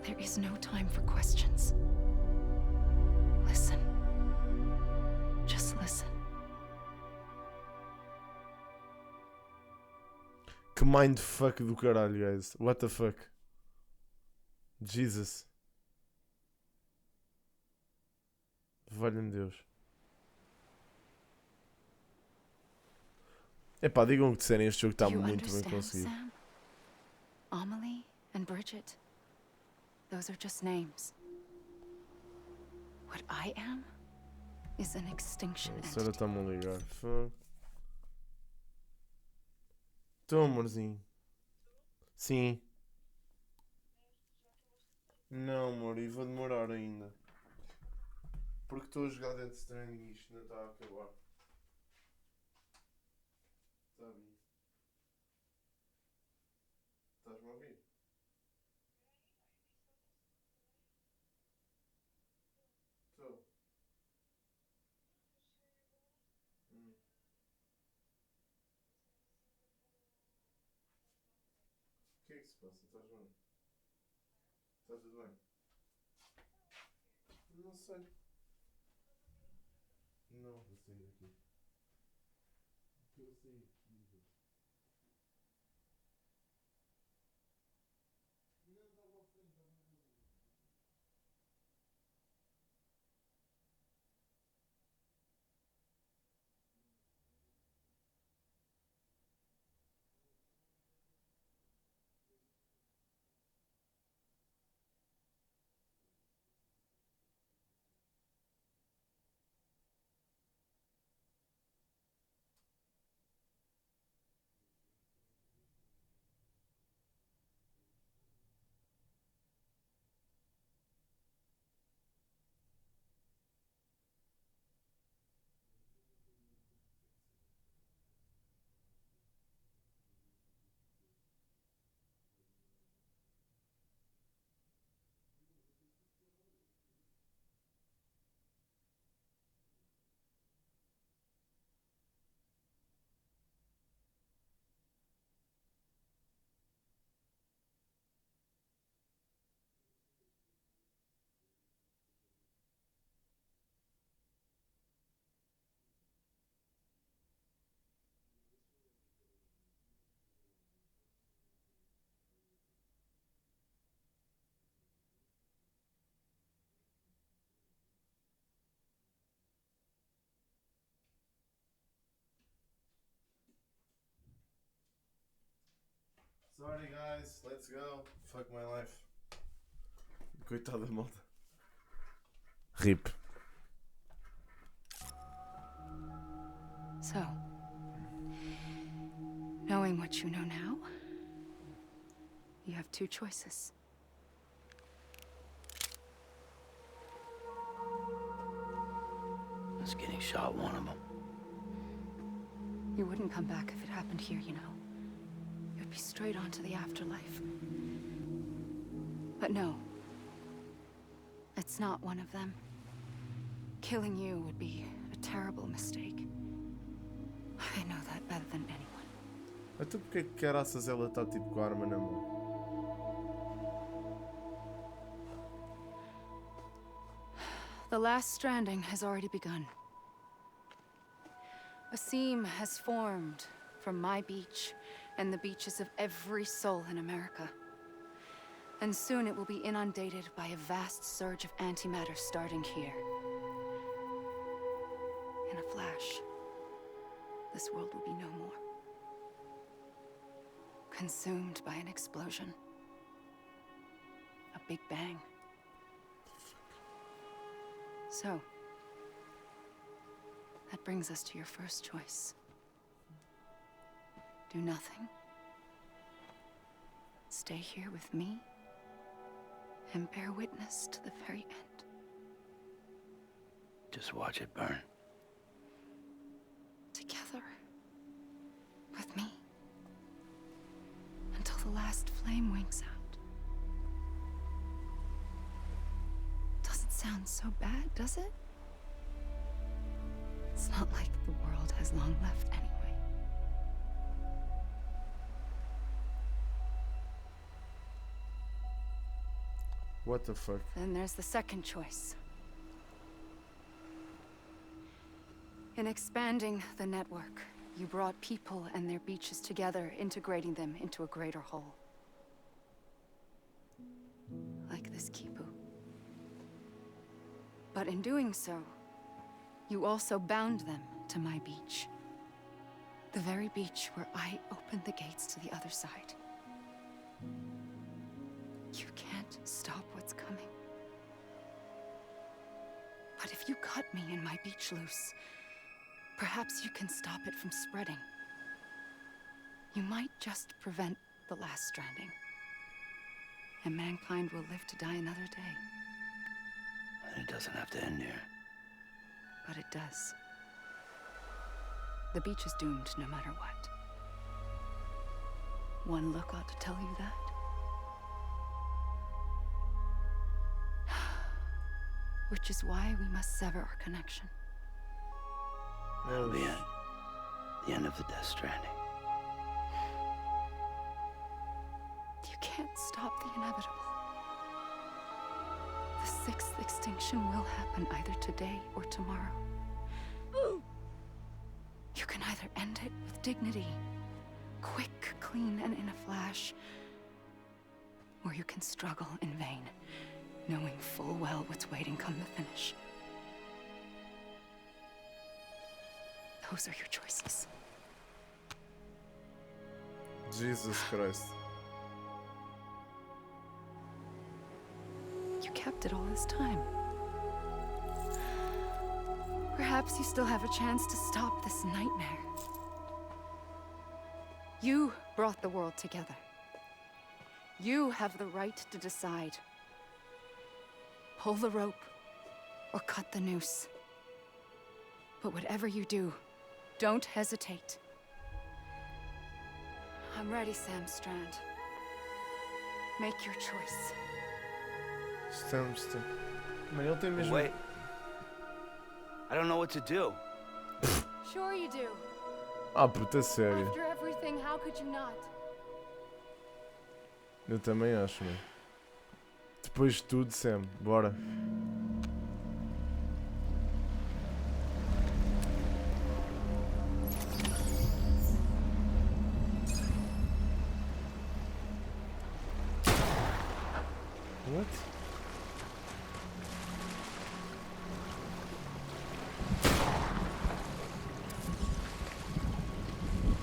There is no time for questions. Listen. Just listen. Que mindfuck do caralho, guys. What the fuck? Jesus. Valha-me Deus. Epá, digam o que disserem, este jogo está Do you muito bem understand, conseguido. Sam? Amelie and Bridget. Those are just names. What I am is an extinction A senhora entity. está-me a ligar. Fuck. Então, amorzinho. Sim. Não, amor, e vou demorar ainda. Porque estou a jogar Death Stranding e isto ainda está a acabar. Está bem. Estás-me a ouvir? Estou. O que é que se passa? Estás bem? Está tudo bem? Não sei. Não, vou sair daqui. Estou a sair. Sorry guys, let's go. Fuck my life. Coitada da malta. RIP. So, knowing what you know now, you have two choices. Is getting shot one of them? You wouldn't come back if it happened here, you know. You'd be straight on to the afterlife. But no. It's not one of them. Killing you would be a terrible mistake. I know that better than anyone. Então porque é que caraças ela está tipo com a arma na mão? The last stranding has already begun. A seam has formed from my beach and the beaches of every soul in America. And soon it will be inundated by a vast surge of antimatter starting here. In a flash, this world will be no more. Consumed by an explosion. A big bang. So, that brings us to your first choice. Do nothing. Stay here with me and bear witness to the very end. Just watch it burn. Together. With me. Until the last flame winks out. Doesn't sound so bad, does it? It's not like the world has long left anyway. What the fuck? Then there's the second choice. In expanding the network, you brought people and their beaches together, integrating them into a greater whole. Like this Kipu. But in doing so, you also bound them to my beach. The very beach where I opened the gates to the other side. You can't stop what's coming. But if you cut me and my beach loose, perhaps you can stop it from spreading. You might just prevent the last stranding. And mankind will live to die another day. And it doesn't have to end here. But it does. The beach is doomed no matter what. One look ought to tell you that. Which is why we must sever our connection. That'll be it. The end of the Death Stranding. You can't stop the inevitable. The sixth extinction will happen either today or tomorrow. You can either end it with dignity, quick, clean, and in a flash, or you can struggle in vain, knowing full well what's waiting come the finish. Those are your choices. Jesus Christ. You kept it all this time. Perhaps you still have a chance to stop this nightmare. You brought the world together. You have the right to decide. Pull the rope or cut the noose. But whatever you do, don't hesitate. I'm ready, Sam Strand. Make your choice. Estamos. Mano, ele tem mesmo. Wait. I don't know what to do. Sure you do. Ah, puta sério. After everything, how could you not? Eu também acho, mano. Depois de tudo, Sam, bora. What?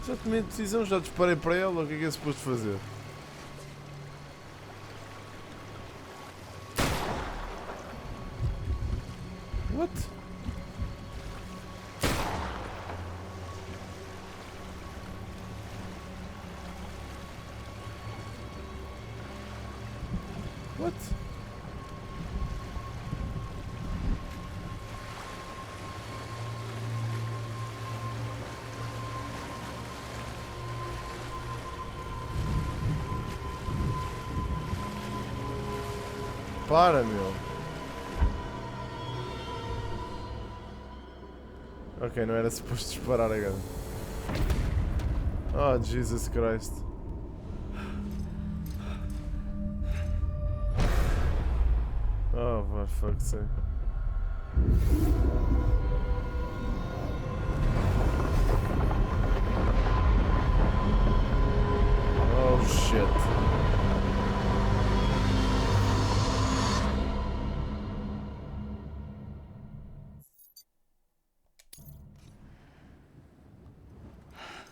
Já tomei a decisão, já disparei para ela, o que é suposto fazer? What? What? Para, meu. Ok, não era suposto disparar agora. Oh, Jesus Christ. Oh, for fuck's sake. Oh, shit.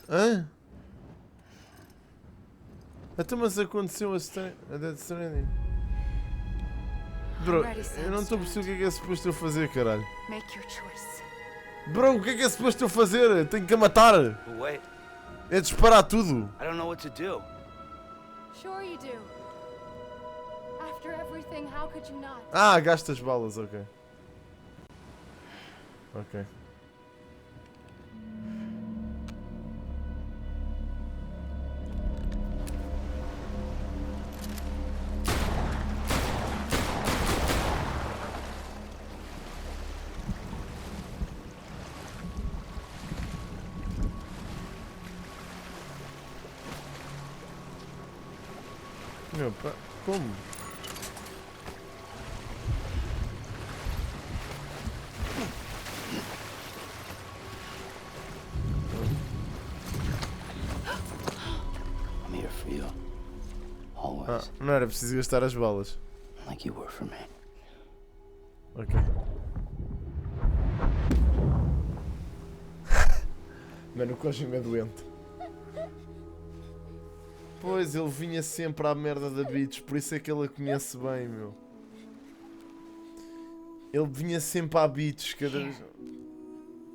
Hã? Até mas aconteceu a Death Stranding. Bro, eu não estou a perceber o que é suposto eu fazer, caralho. Make your choice. Bro, o que é suposto eu fazer? Tenho que a matar. Wait, É disparar tudo. I don't know what to do. Sure you do. After everything, how could you not? Ah, gasta as balas, ok. Ok. Meu, pá, como? I'm here for you. Always. Ah, não era preciso gastar as balas. Like you were for me. Ok. Mano, o Kojima é doente. Pois, ele vinha sempre à merda da Beach, por isso é que ele a conhece bem, meu. Ele vinha sempre à Beach cada vez.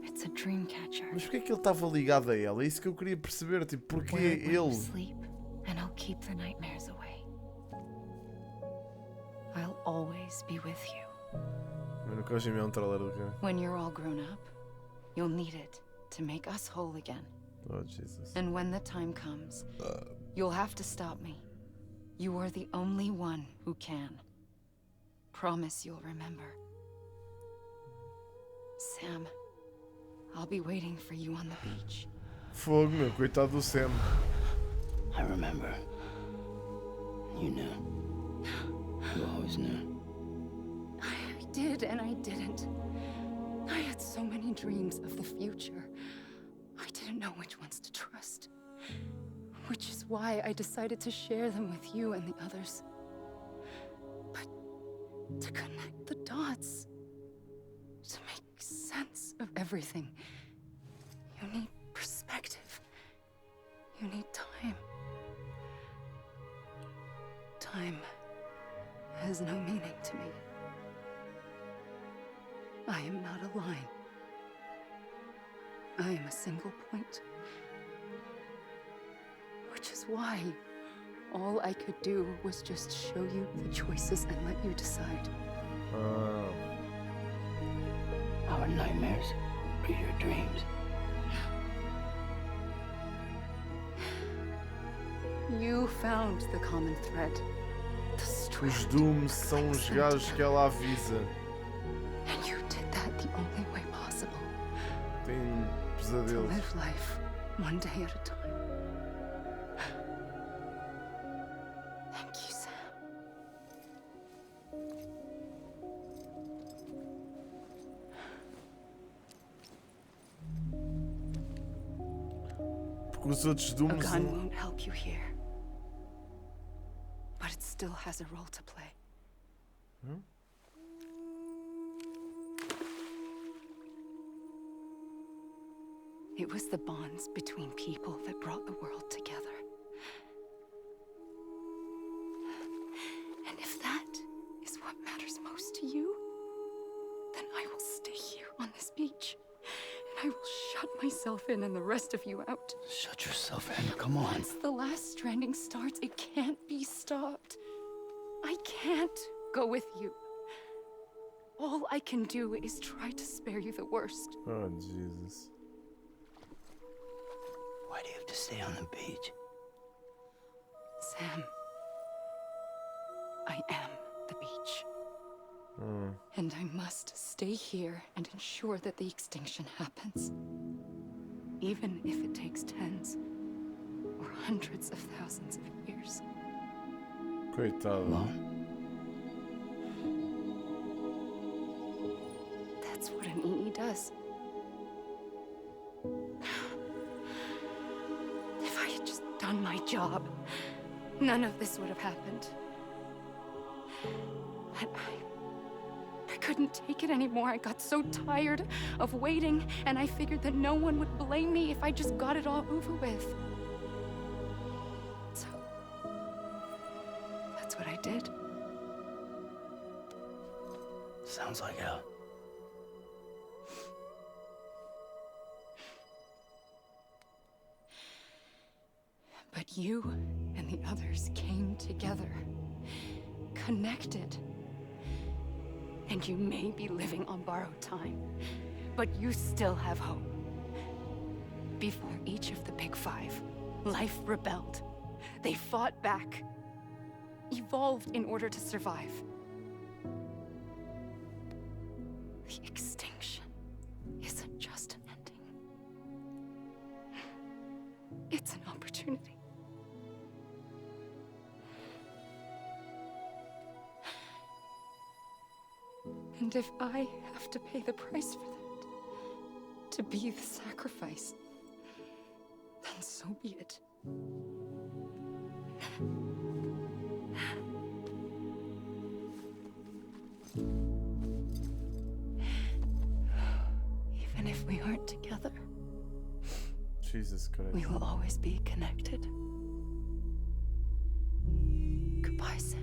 It's a dream catcher. Mas porquê é que ele estava ligado a ela? É isso que eu queria perceber, tipo, porquê ele? Sleep, and I'll keep the nightmares away. I'll always be with you. Mano, o Kojima é um trailer do cara. When you're all grown up, you'll need it to make us whole again. Oh, Jesus. And when the time comes, you'll have to stop me. You are the only one who can. Promise you'll remember. Sam, I'll be waiting for you on the beach. Fogo, meu, coitado do Sam. I remember. You knew. You always knew. I did and I didn't. I had so many dreams of the future. I didn't know which ones to trust. Which is why I decided to share them with you and the others. But to connect the dots, to make sense of everything, you need perspective. You need time. Time has no meaning to me. I am not a line. I am a single point. Which is why all I could do was just show you the choices and let you decide. Our nightmares are your dreams. You found the common thread. The Os strand Dooms são os gajos que ela avisa. And you did that the only way possible. Tem To pesadelos. live life one day at a time. Thank you, Sam. Porque os outros A Dooms. gun won't help you here. But it still has a role to play. It was the bonds between people that brought the world together. And if that is what matters most to you, then I I will stay here on this beach. And I will shut myself in and the rest of you out. Shut yourself in. Come on. Once the last stranding starts, it can't be stopped. I can't go with you. All I can do is try to spare you the worst. Oh, Jesus. Why do you have to stay on the beach? Sam, I am the beach. Hmm. And I must stay here and ensure that the extinction happens. Even if it takes tens or hundreds of thousands of years. Coitado. Alone? That's what an EE does. If I had just done my job, none of this would have happened. But I couldn't take it anymore. I got so tired of waiting, and I figured that no one would blame me if I just got it all over with. So, that's what I did. Sounds like hell. But you and the others came together, connected. And you may be living on borrowed time, but you still have hope. Before each of the Big Five, life rebelled. They fought back, evolved in order to survive. The extinction isn't just an ending. It's an opportunity. And if I have to pay the price for that, to be the sacrifice, then so be it. Even if we aren't together, Jesus Christ. we will always be connected. Goodbye, Sam.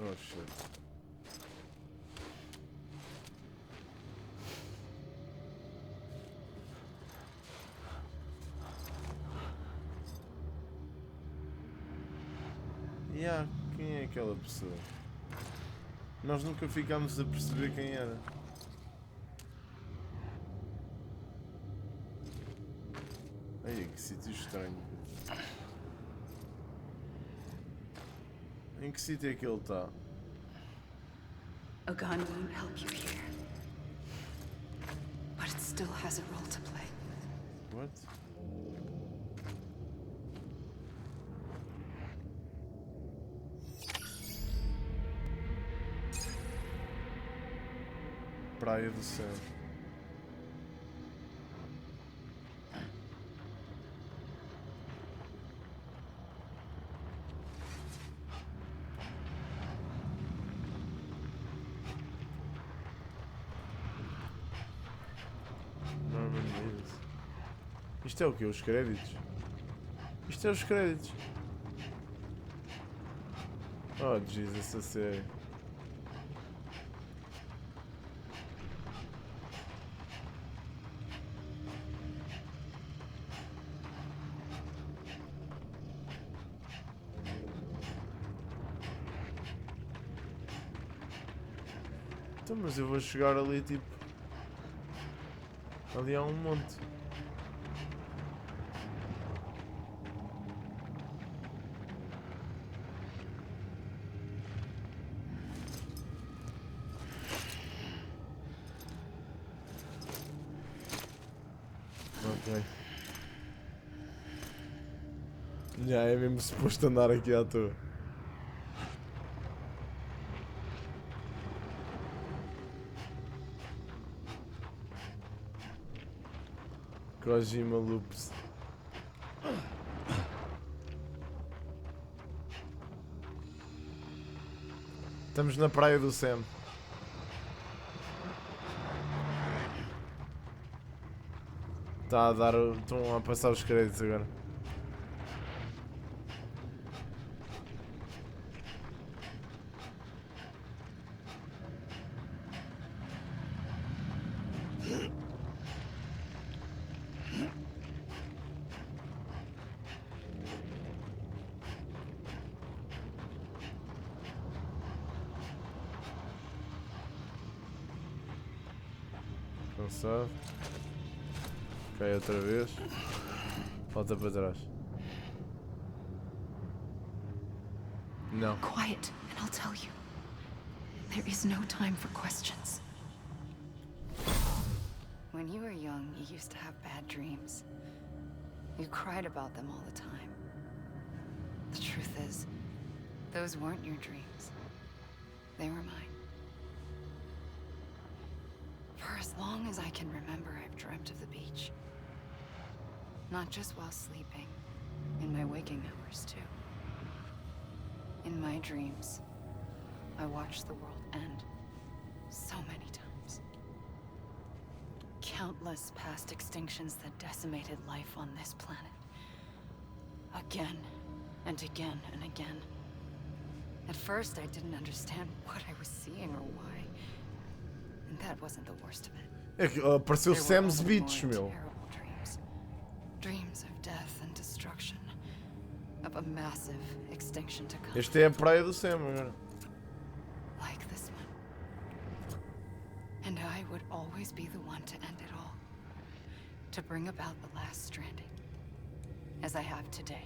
Oh shit. Yeah, quem é aquela pessoa? Nós nunca ficámos a perceber quem era. Ai, que sítio estranho. Em que sítio é que ele está? A gun won't help you here. But it still has a role to play. What? Praia do Céu. Norman Reedus. Isto é o quê? Os créditos? Isto é os créditos. Oh, Jesus, a sério. Então, mas eu vou chegar ali, tipo... Ali há um monte. Ok. Já é mesmo suposto andar aqui à toa. Kojima Loops. Estamos na praia do Sam. Está a dar. Estão a passar os créditos agora. Cansado. Ok, outra vez. Volta para trás. Não. Quiet, and I'll tell you. There is no time for questions. When you were young, you used to have bad dreams. You cried about them all the time. The truth is, those weren't your dreams. They were mine. For as long as I can remember, I've dreamt of the beach. Not just while sleeping, in my waking hours too. In my dreams, I watched the world end so many times. Countless past extinctions that decimated life on this planet. Again and again and again. At first, I didn't understand what I was seeing or why. And that wasn't the worst of it. É que apareceu Sam's Beach, meu. Dreams of death and destruction. Of a massive extinction to come. Este é a praia do Sam agora. Like this one. And I would always be the one to end it all. To bring about the last stranding. As I have today.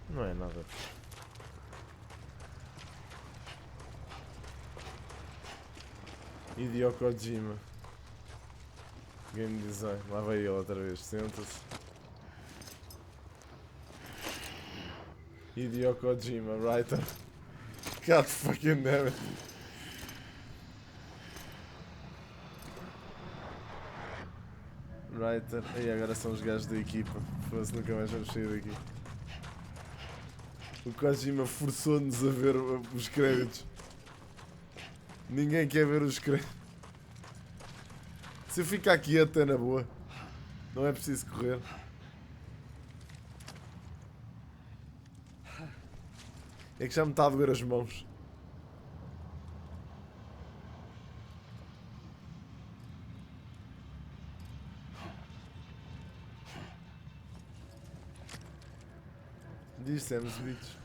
Não é nada. Hideo Kojima. Game design. Lá vai ele outra vez. Senta-se. Hideo Kojima, writer. God fucking damn it. Writer. E agora são os gajos da equipa. Fosse nunca mais vamos sair daqui. O Kojima forçou-nos a ver os créditos. Ninguém quer ver os créditos. Se eu ficar quieto é na boa. Não é preciso correr. É que já me está a doer as mãos. Diz Sam's Beach.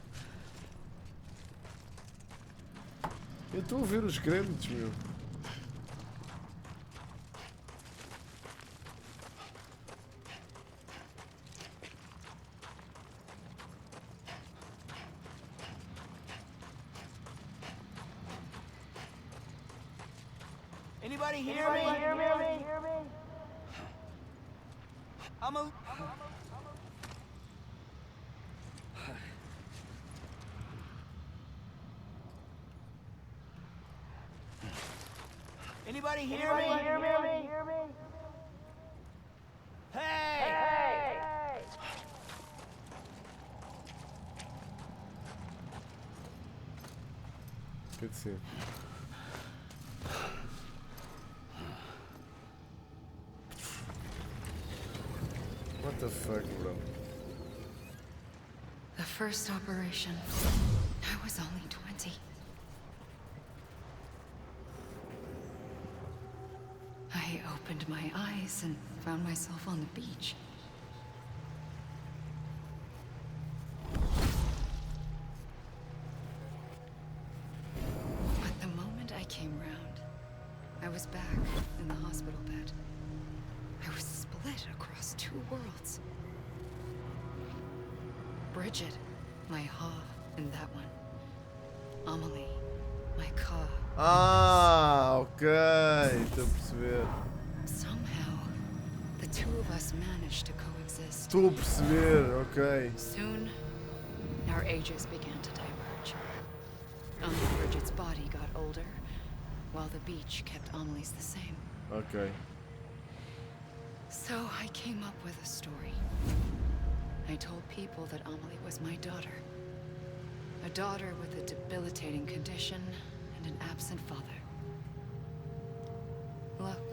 Eu estou a ver os créditos, meu. Anybody hear me? I'm a... Anybody hear me? Hey! Good to see you. What the fuck, bro? The first operation. I was only 20. I opened my eyes and found myself on the beach. But the moment I came round, I was back in the hospital bed. I was split across two worlds. Bridget, my Ha in that one. Amelie, my Ka Ah, ok. Estou a perceber. Somehow, the two of us managed to coexist. Estou a perceber, ok. Soon, our ages began to diverge. Bridget's body got older, while the beach kept Amelie's the same. Ok. So I came up with a story. I told people that Amelie was my daughter. A daughter with a debilitating condition and an absent father. Look.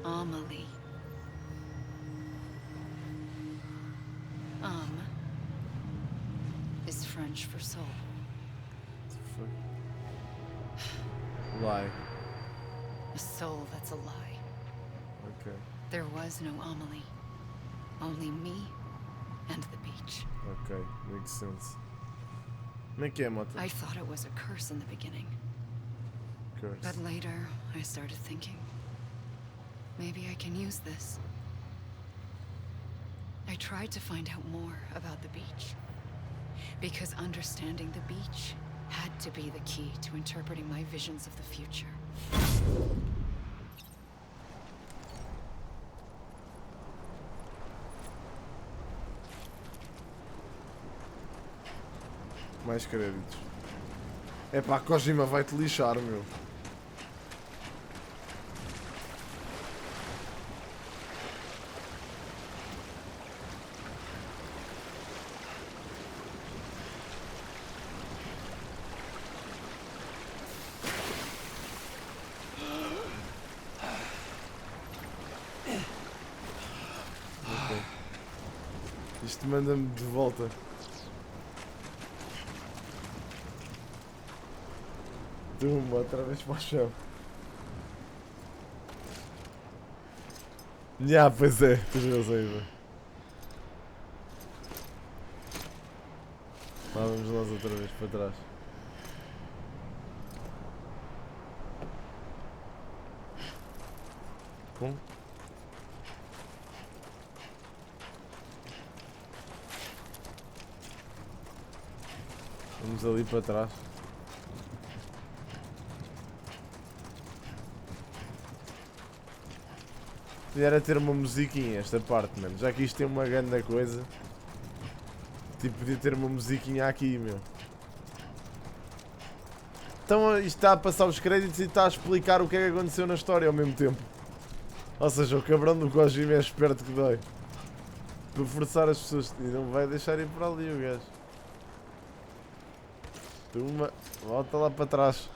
Amelie. Is French for soul. Lie. A soul that's a lie. Ok. There was no Amelie. Only me and the beach. Ok, makes sense. Como é que é, Mota? I thought it was a curse in the beginning. Curse. But later, I started thinking, maybe I can use this. I tried to find out more about the beach. Because understanding the beach had to be the key to interpreting my visions of the future. Mais créditos. É pá, Kojima vai-te lixar, meu. Ok. Isto manda-me de volta. Tumba, outra vez para o chão. Pois é, tens razão, Ivan. Lá vamos nós outra vez para trás. Com? Vamos ali para trás. Era ter uma musiquinha esta parte, mano. Já que isto tem uma grande coisa. Tipo, podia ter uma musiquinha aqui, meu. Então isto está a passar os créditos e está a explicar o que é que aconteceu na história ao mesmo tempo. Ou seja, o cabrão do Kojima é esperto que dói. Para forçar as pessoas. E não vai deixar ir para ali o gajo. Volta lá para trás.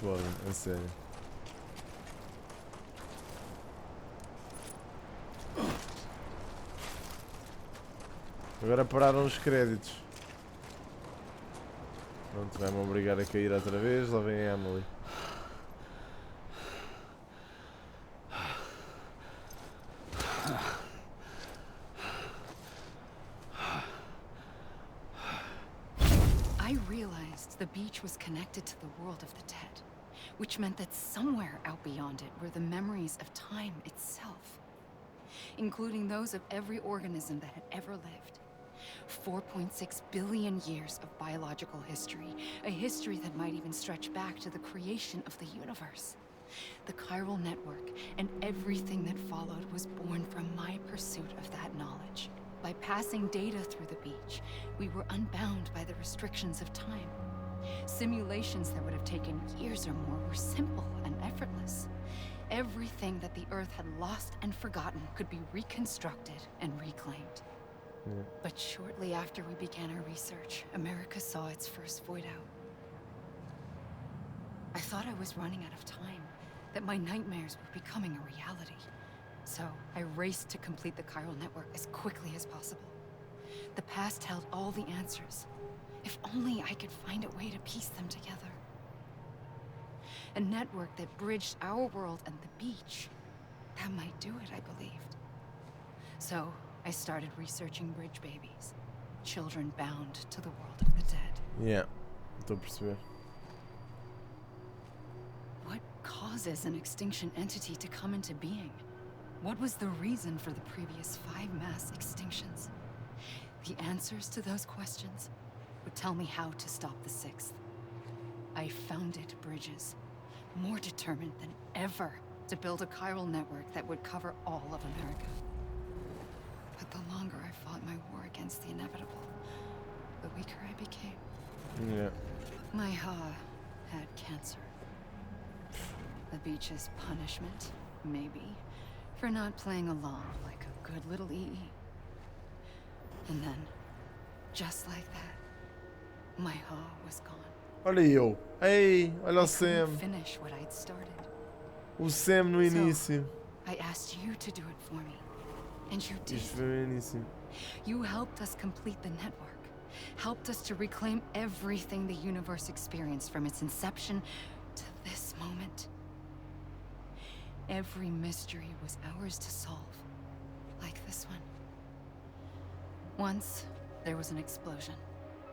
Foda, a sério. Agora pararam os créditos. Pronto, vai-me obrigar a cair outra vez. Lá vem a Emily. I realized the beach was connected to the world of the dead, which meant that somewhere out beyond it were the memories of time itself, including those of every organism that had ever lived. 4.6 billion years of biological history, a history that might even stretch back to the creation of the universe. The chiral network and everything that followed was born from my pursuit of that knowledge. By passing data through the beach, we were unbound by the restrictions of time. Simulations that would have taken years or more were simple and effortless. Everything that the Earth had lost and forgotten could be reconstructed and reclaimed. Yeah. But shortly after we began our research, America saw its first void out. I thought I was running out of time, that my nightmares were becoming a reality. So I raced to complete the chiral network as quickly as possible. The past held all the answers. If only I could find a way to piece them together. A network that bridged our world and the beach. That might do it, I believed. So I started researching bridge babies. Children bound to the world of the dead. Yeah, estou a perceber. What caused causes an extinction entity to come into being? What was the reason for the previous 5 mass extinctions? The answers to those questions would tell me how to stop the 6th. I founded bridges, more determined than ever to build a chiral network that would cover all of America. But the longer I fought my war against the inevitable, the weaker I became. Yeah. My Ha had cancer. The beach's punishment, maybe, for not playing along like a good little EE. And then, just like that, my Ha was gone. Olha eu. Ei, olha o I Sam. couldn't finish what I'd started. O Sam no início. I asked you to do it for me, and you did. Isto foi o início. You helped us complete the network, helped us to reclaim everything the universe experienced from its inception to this moment. Every mystery was ours to solve, like this one. Once, there was an explosion.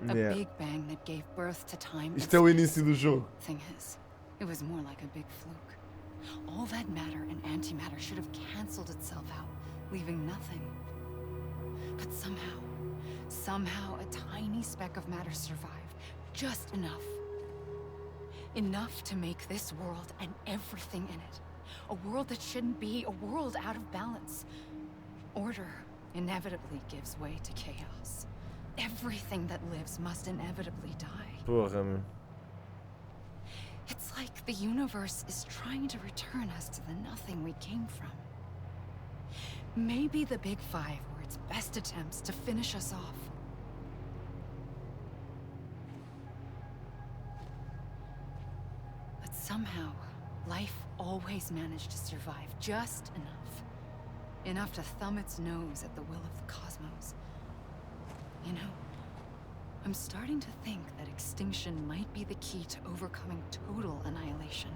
A big bang that gave birth to time. Isto é o início do jogo. Thing is, it was more like a big fluke. All that matter and antimatter should have cancelled itself out, leaving nothing. But somehow a tiny speck of matter survived. Just enough. Enough to make this world and everything in it. A world that shouldn't be, a world out of balance. Order inevitably gives way to chaos. Everything that lives must inevitably die. Porra, meu. It's like the universe is trying to return us to the nothing we came from. Maybe the Big Five were its best attempts to finish us off. But somehow, life always managed to survive just enough. Enough to thumb its nose at the will of the cosmos. You know, I'm starting to think that extinction might be the key to overcoming total annihilation.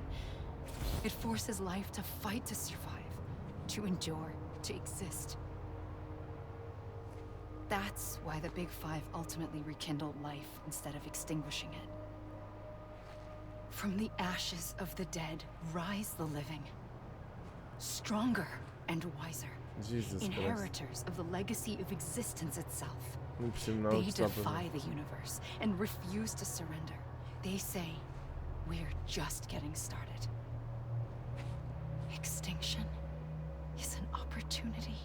It forces life to fight to survive, to endure, to exist. That's why the Big Five ultimately rekindled life instead of extinguishing it. From the ashes of the dead rise the living. Stronger and wiser. Jesus Inheritors of the legacy of existence itself. Christ. They defy the universe and refuse to surrender. They say, we're just getting started. Extinction is an opportunity.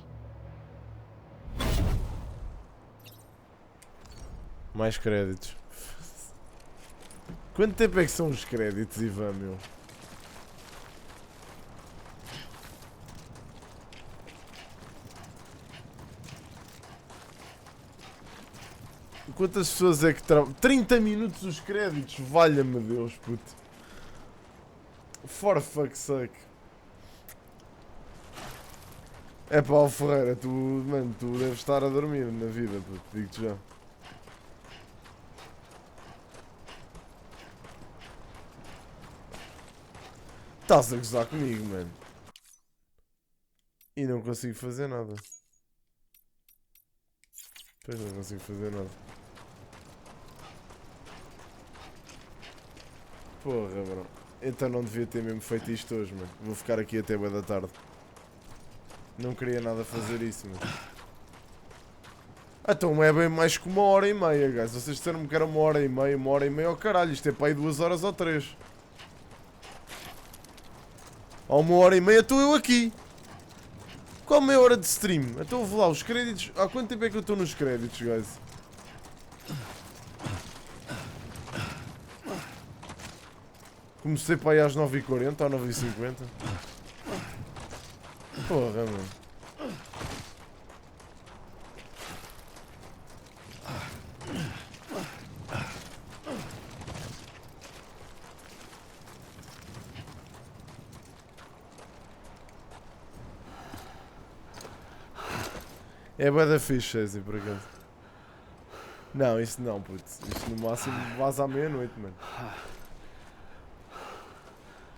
Mais créditos. Quanto tempo é que são os créditos, Ivan, meu? Quantas pessoas é que trabalham? 30 minutos os créditos, valha-me Deus, puto. For fuck's sake. É pá, o Ferreira, mano, tu deves estar a dormir na vida, puto, digo-te já. Estás a gozar comigo, mano. E não consigo fazer nada. Pois não consigo fazer nada. Porra, bro. Então não devia ter mesmo feito isto hoje, mano. Vou ficar aqui até boa da tarde. Não queria nada fazer isso, mano. Então é bem mais que 1h30, guys. Vocês disseram-me que era 1h30, ao caralho. Isto é para aí 2 horas ou 3. Há 1h30 estou eu aqui. Qual a meia hora de stream? Então vou lá, os créditos. Há quanto tempo é que eu estou nos créditos, guys? Comecei para aí às 9h40 ou 9h50. Porra, mano. É bué da fixe, César, por acaso. Não, isso não, puto. Isto no máximo vaza à meia-noite, mano.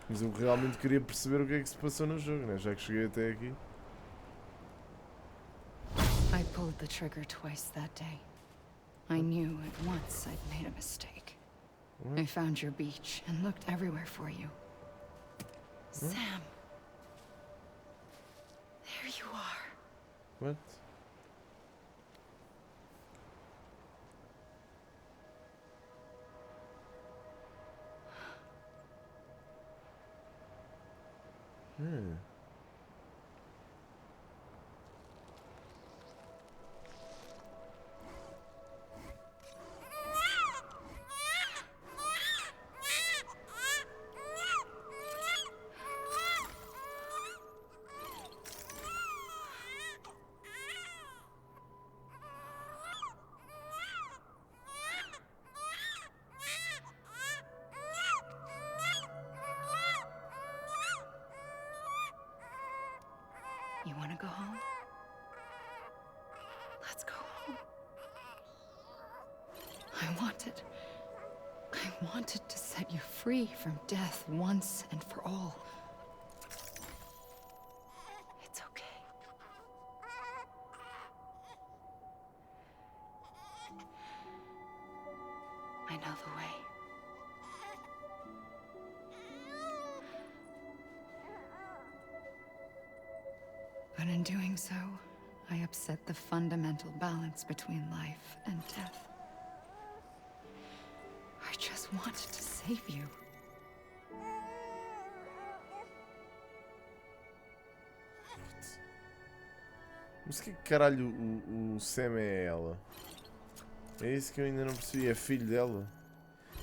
Mas eu realmente queria perceber o que é que se passou no jogo, né? Já que cheguei até aqui. I pulled the trigger twice that day. I knew at once I'd made a mistake. What? I found your beach and looked everywhere for you. Sam. There you are. What? You want to go home? Let's go home. I wanted to set you free from death once and for all. It's okay. I know the way. But in doing so, I upset the fundamental balance between life and death. I just wanted to save you. Mas que caralho o Sam é ela? É isso que eu ainda não percebi, é filho dela.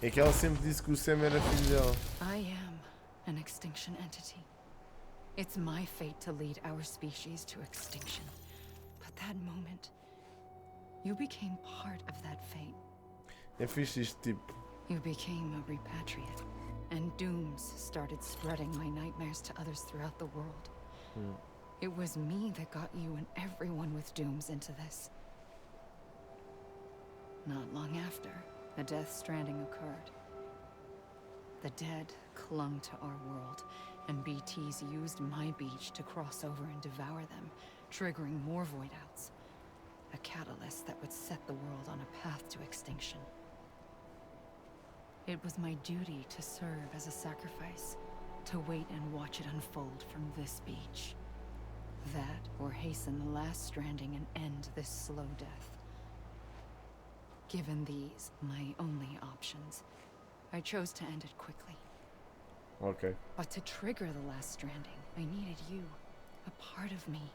É que ela sempre disse que o Sam era filho dela. I am an extinction entity. It's my fate to lead our species to extinction. But that moment, you became part of that fate. É fixe isto, tipo... You became a repatriate, and dooms started spreading my nightmares to others throughout the world. It was me that got you and everyone with dooms into this. Not long after, a death stranding occurred. The dead clung to our world, and BTs used my beach to cross over and devour them, triggering more void outs. A catalyst that would set the world on a path to extinction. It was my duty to serve as a sacrifice, to wait and watch it unfold from this beach. That, or hasten the last stranding and end this slow death. Given these, my only options, I chose to end it quickly. Ok. But to trigger the last stranding, I needed you, a part of me.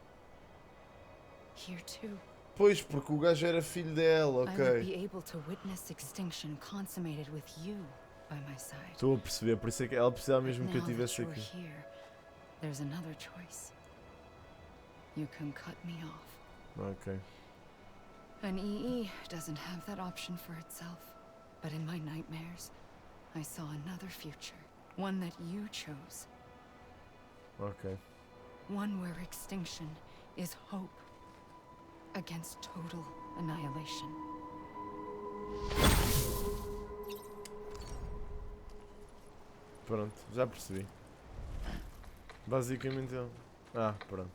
Here too. Pois, porque o gajo era filho dela, I would be ok. able to witness extinction consummated with you by my side. Estou a perceber, por isso é que ela precisava mesmo But que eu now that estivesse you're aqui. here, there's another choice. You can cut me off. Ok. An EE doesn't have that option for itself. But in my nightmares, I saw another future. One that you chose. Ok. One where extinction is hope against total annihilation. Pronto, já percebi. Basicamente ele... Ah, pronto.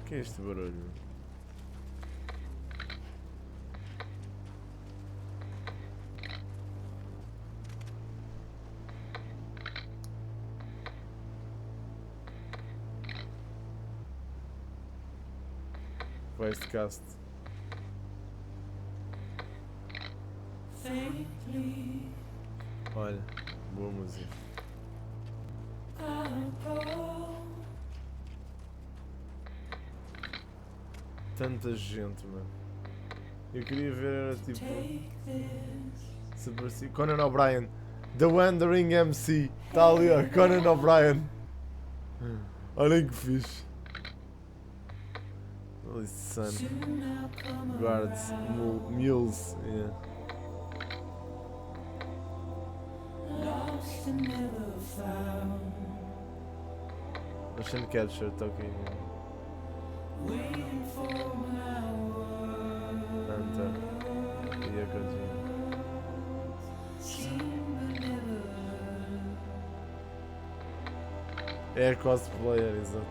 O que é este barulho? Questcast. Olha, boa música. Tanta gente, mano. Eu queria ver, era tipo. Se parecia. Conan O'Brien. The Wandering MC. Está ali, ó. Conan O'Brien. Olhem que fixe. Holy son. Guards. Mules. Yeah. Ocean Catcher, está aqui. Hunter. E a coisinha. É cosplayer, exato.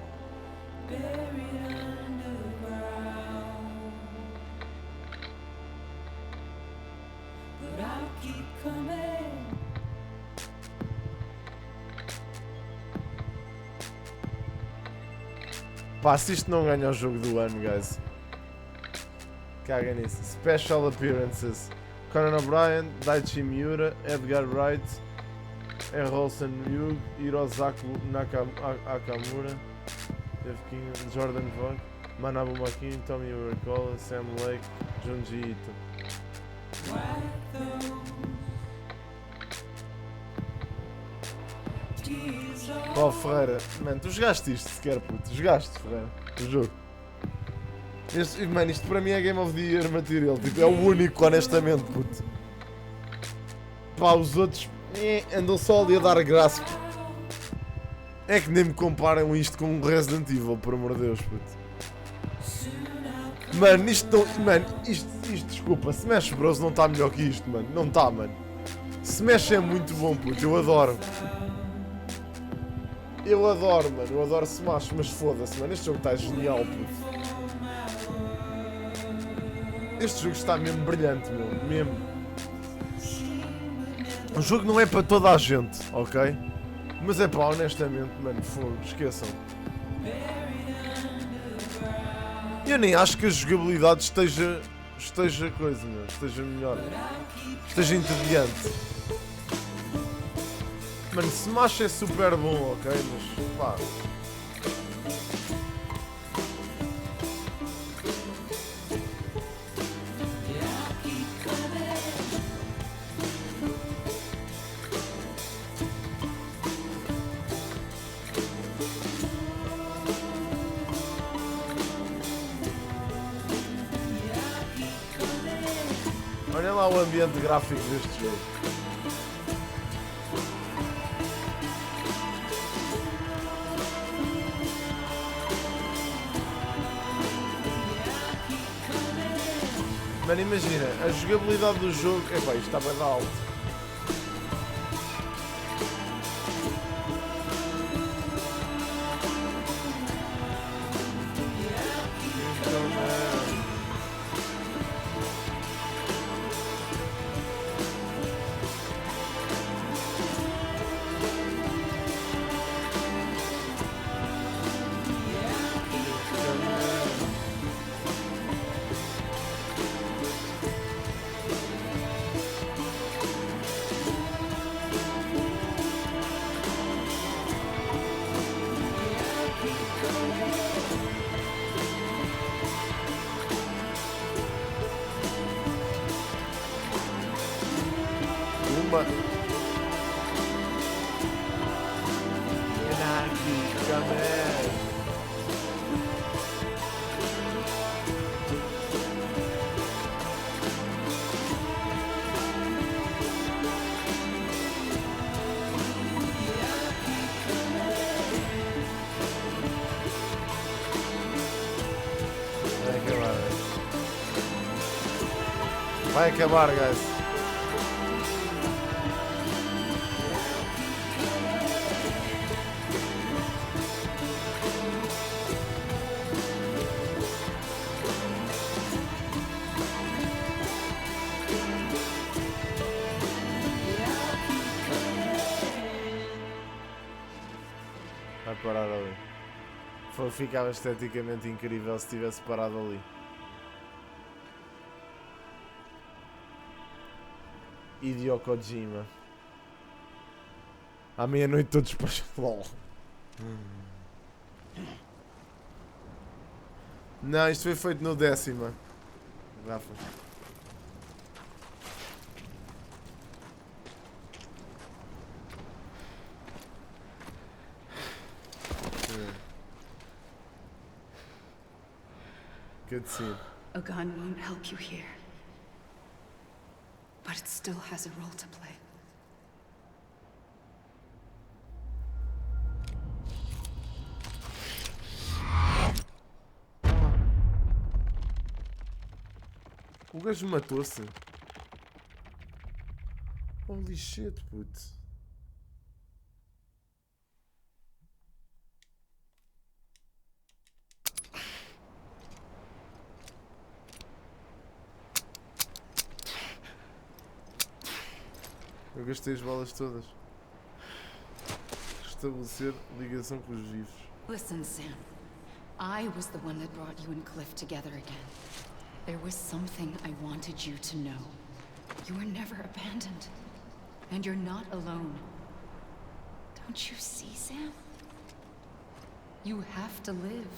Pá, se isto não ganha o jogo do ano, guys. Caga nisso. Special Appearances. Conan O'Brien, Daichi Miura, Edgar Wright, Errolson Hugh, Hirozaku Nakamura, Jeff King, Jordan Vogt, Manabu Makin, Tommy Urkola, Sam Lake, Junji Ito. Paulo Ferreira, mano, tu jogaste isto sequer, puto? Jogaste, Ferreira, o jogo. Mano, isto para mim é Game of the Year material, tipo, é o único, honestamente, puto. Pá, os outros andam só ali a dar graça. É que nem me comparam isto com um Resident Evil, por amor de Deus, puto. Mano, isto, desculpa, Smash Bros não está melhor que isto, mano, não está, mano. Smash é muito bom, puto, eu adoro. Eu adoro, mano, eu adoro Smash, mas foda-se, mano, este jogo está genial, puto. Este jogo está mesmo brilhante, meu, mesmo. O jogo não é para toda a gente, ok? Mas é pá, honestamente, mano, fogo, esqueçam. Eu nem acho que a jogabilidade esteja coisa, meu, esteja melhor. Esteja entediante. Mano, Smash é super bom, ok? Mas pá. Olha lá o ambiente gráfico deste jogo. Mano, imagina, a jogabilidade do jogo... Epá, isto está bem alto. Vai acabar, guys. Vai parar ali. Ficava esteticamente incrível se tivesse parado ali. Hideo Kojima. À meia-noite todos para LOL. Não, isto foi feito no 10ª. Rafa. Cutscene. A gun won't help you here. But it still has a role to play. O gajo matou-se. Holy shit, puto. Eu gastei as balas todas. Estabelecer ligação com os vivos. Listen, Sam. I was the one that brought you and Cliff together again. There was something I wanted you to know. You were never abandoned. And you're not alone. Don't you see, Sam? You have to live.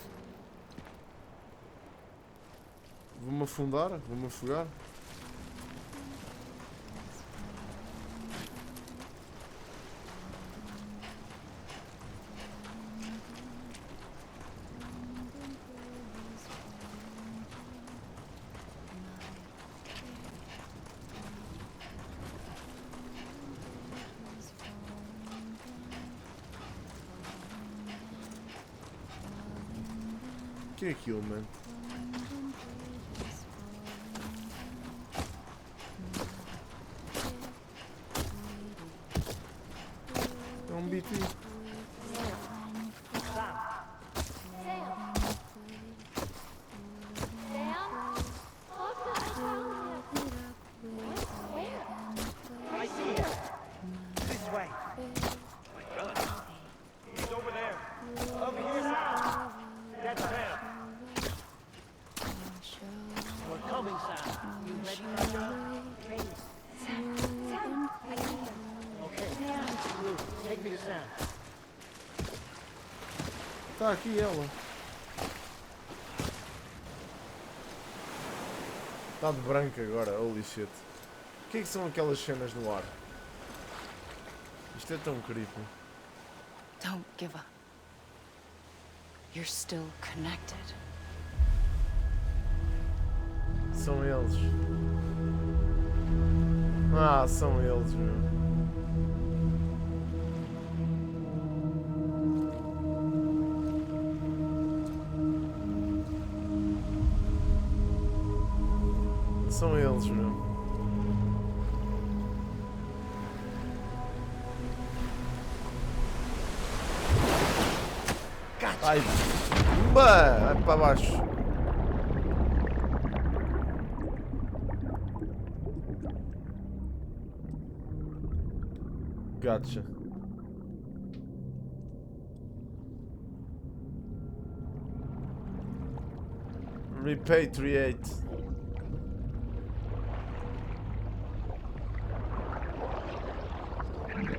Vou-me afundar? Vou-me afogar? O que é aquilo, mano? É um BT. I see him. This way. He's over there. Over here, Sam. That's Sam. We're coming, Sam. You ready, Sandra? Ready. Sam, I see him. Okay. Blue, take me to Sam. Tá aqui ela. Está de branco agora, holy shit. O que é que são aquelas cenas no ar? Isto é tão creepy. Don't give up. You're still connected. São eles. Ah, são eles, meu. São eles, meu. Ai, vai para baixo. Gotcha. Repatriate.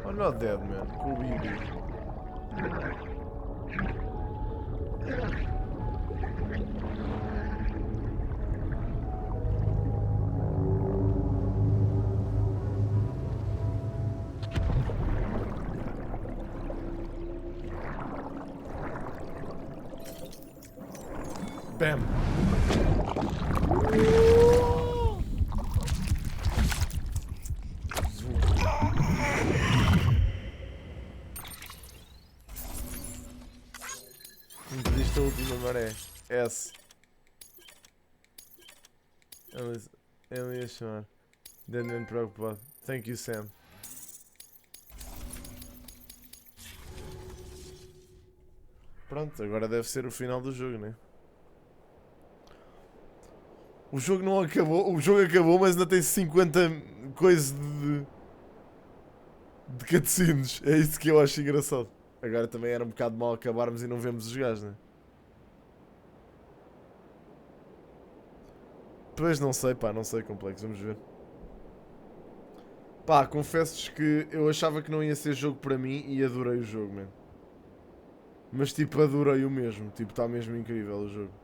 I'm not dead, man. Cool baby. Bam. Impediste a última maré. S. Ele ia chamar. Dando-me preocupado. Thank you, Sam. Pronto, agora deve ser o final do jogo, né? O jogo não acabou. O jogo acabou, mas ainda tem 50 coisas de cutscenes. É isso que eu acho engraçado. Agora também era um bocado mal acabarmos e não vemos os gajos, né? Pois não sei, pá, não sei, complexo, vamos ver. Pá, confesso-vos que eu achava que não ia ser jogo para mim e adorei o jogo, mano. Mas tipo, adorei o mesmo, tipo, está mesmo incrível o jogo.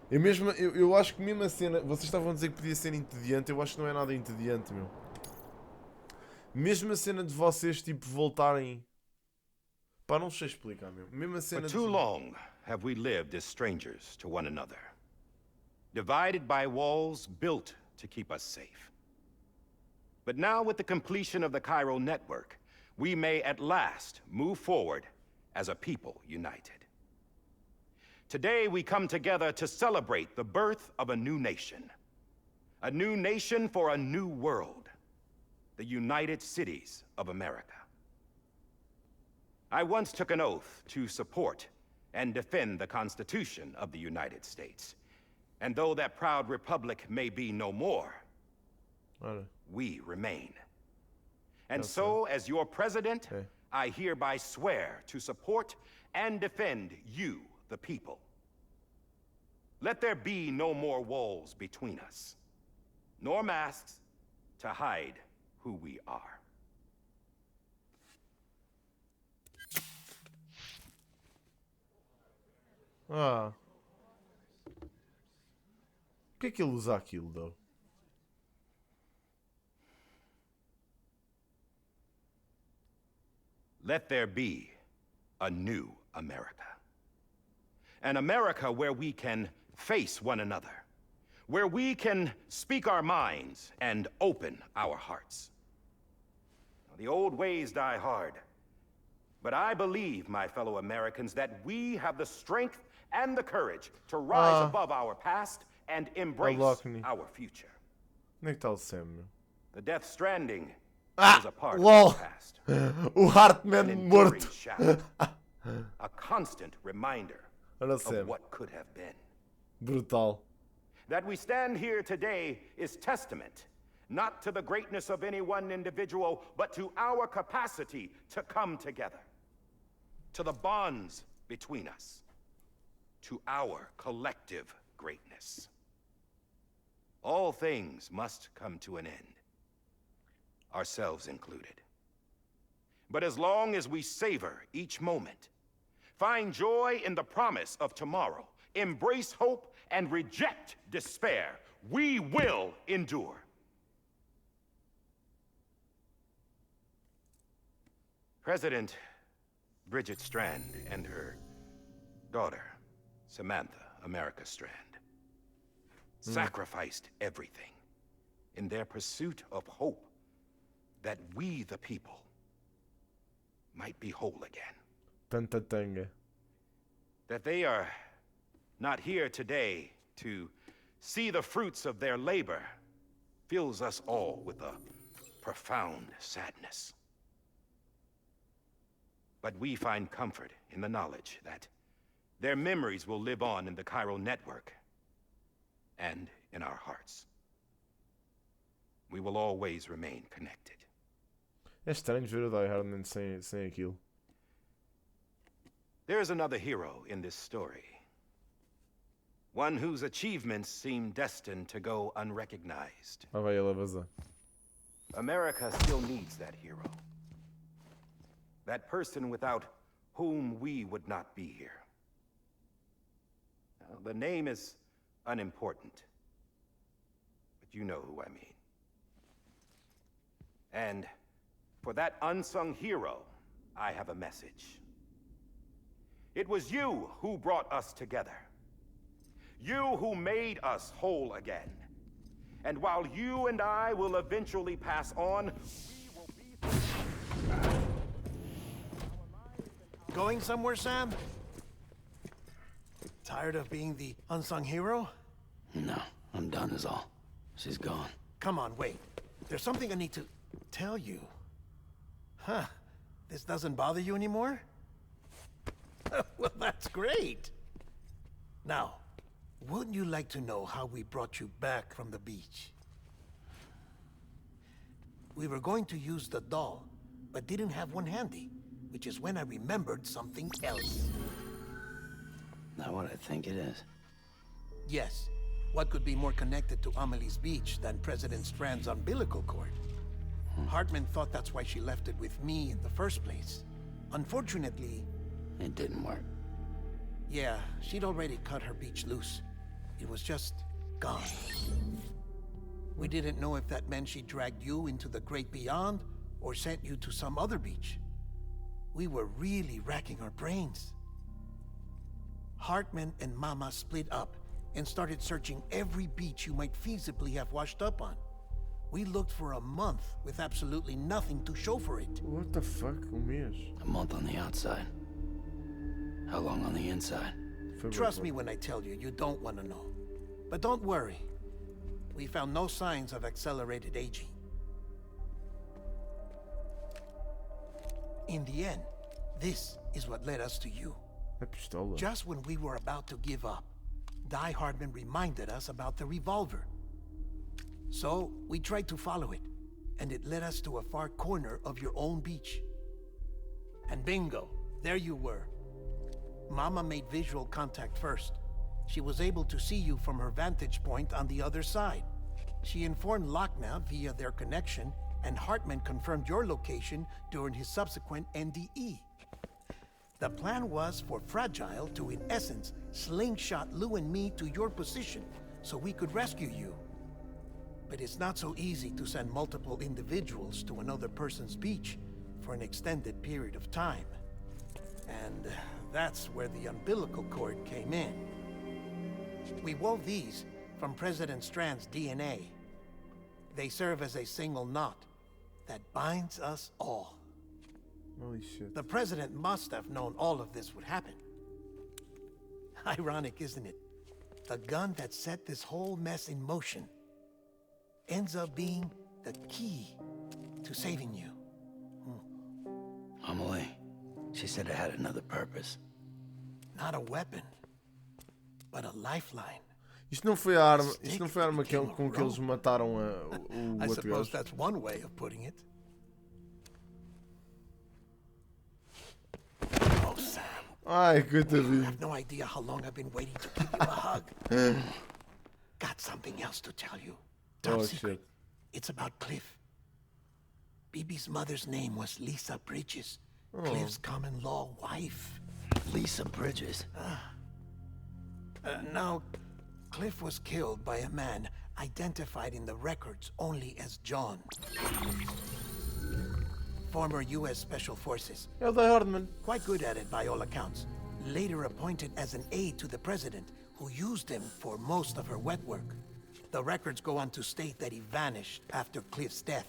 Eu acho que mesmo a cena, vocês estavam a dizer que podia ser entediante, eu acho que não é nada entediante, meu. Mesmo a cena de vocês, tipo, voltarem... Pá, não sei explicar, meu. Mesmo a cena For de... too long have we lived as strangers to one another. Divided by walls built to keep us safe. But now with the completion of the Chiral network, we may at last move forward as a people united. Today we come together to celebrate the birth of a new nation. A new nation for a new world. The United Cities of America. I once took an oath to support and defend the Constitution of the United States. And though that proud republic may be no more, we remain. And so, as your president, I hereby swear to support and defend you, the people. Let there be no more walls between us, nor masks to hide who we are. Ah. Por que é que ele usa aquilo, though? Let there be a new America. An America where we can face one another, where we can speak our minds and open our hearts. Now, the old ways die hard, but I believe, my fellow Americans, that we have the strength and the courage to rise above our past and embrace our future. Onde é que está o Sam, meu? The Death Stranding is a part LOL. of the past. O Hartman morto. A constant reminder of what could have been. Brutal. That we stand here today is testament not to the greatness of any one individual, but to our capacity to come together, to the bonds between us, to our collective greatness. All things must come to an end, ourselves included. But as long as we savor each moment, find joy in the promise of tomorrow, embrace hope, and reject despair, we will endure. President Bridget Strand and her daughter, Samantha America Strand, sacrificed everything in their pursuit of hope that we, the people, might be whole again. Tanta tanga. That they are not here today to see the fruits of their labor fills us all with a profound sadness. But we find comfort in the knowledge that their memories will live on in the Chiral network and in our hearts. We will always remain connected. É estranho ver o Die Hardman sem aquilo. There is another hero in this story. One whose achievements seem destined to go unrecognized. Lá vai ele a vazar. America still needs that hero. That person without whom we would not be here. Now, the name is unimportant, but you know who I mean. And for that unsung hero, I have a message. It was you who brought us together. You who made us whole again. And while you and I will eventually pass on, we will be... Going somewhere, Sam? Tired of being the unsung hero? No, I'm done is all. She's gone. Come on, wait. There's something I need to tell you. Huh. This doesn't bother you anymore? Well, that's great. Now, wouldn't you like to know how we brought you back from the beach? We were going to use the doll, but didn't have one handy, which is when I remembered something else. Not what I think it is. Yes. What could be more connected to Amelie's beach than President Strand's umbilical cord? Hartman thought that's why she left it with me in the first place. Unfortunately... It didn't work. Yeah, she'd already cut her beach loose. It was just gone. We didn't know if that meant she dragged you into the great beyond, or sent you to some other beach. We were really racking our brains. Hartman and Mama split up and started searching every beach you might feasibly have washed up on. We looked for a month with absolutely nothing to show for it. What the fuck? Mês? A month on the outside. How long on the inside? Trust me when I tell you, you don't want to know. But don't worry. We found no signs of accelerated aging. In the end, this is what led us to you. A pistola. Just when we were about to give up, Die Hardman reminded us about the revolver. So, we tried to follow it. and it led us to a far corner of your own beach. And bingo, there you were. Mama made visual contact first. She was able to see you from her vantage point on the other side. She informed Lochna via their connection, and Hartman confirmed your location during his subsequent NDE. The plan was for Fragile to, in essence, slingshot Lou and me to your position so we could rescue you. But it's not so easy to send multiple individuals to another person's beach for an extended period of time. And that's where the umbilical cord came in. We wove these from President Strand's DNA. They serve as a single knot that binds us all. Holy shit. The President must have known all of this would happen. Ironic, isn't it? The gun that set this whole mess in motion ends up being the key to saving you. Amelie, she said it had another purpose. Not a weapon, but a lifeline. Isto não foi a arma, isto não foi a arma com que eles mataram o I outro suppose gajo. that's one way of putting it. Oh, Sam. Ai, You coitadinho. have no idea how long I've been waiting to give you a hug. Got something else to tell you. Top Oh, secret. shit. It's about Cliff. Bibi's mother's name was Lisa Bridges. Oh. Cliff's common-law wife. Lisa Bridges. Now, Cliff was killed by a man identified in the records only as John. Former U.S. Special Forces. É o da Hardman. Quite good at it by all accounts. Later appointed as an aide to the president, who used him for most of her wet work. The records go on to state that he vanished after Cliff's death.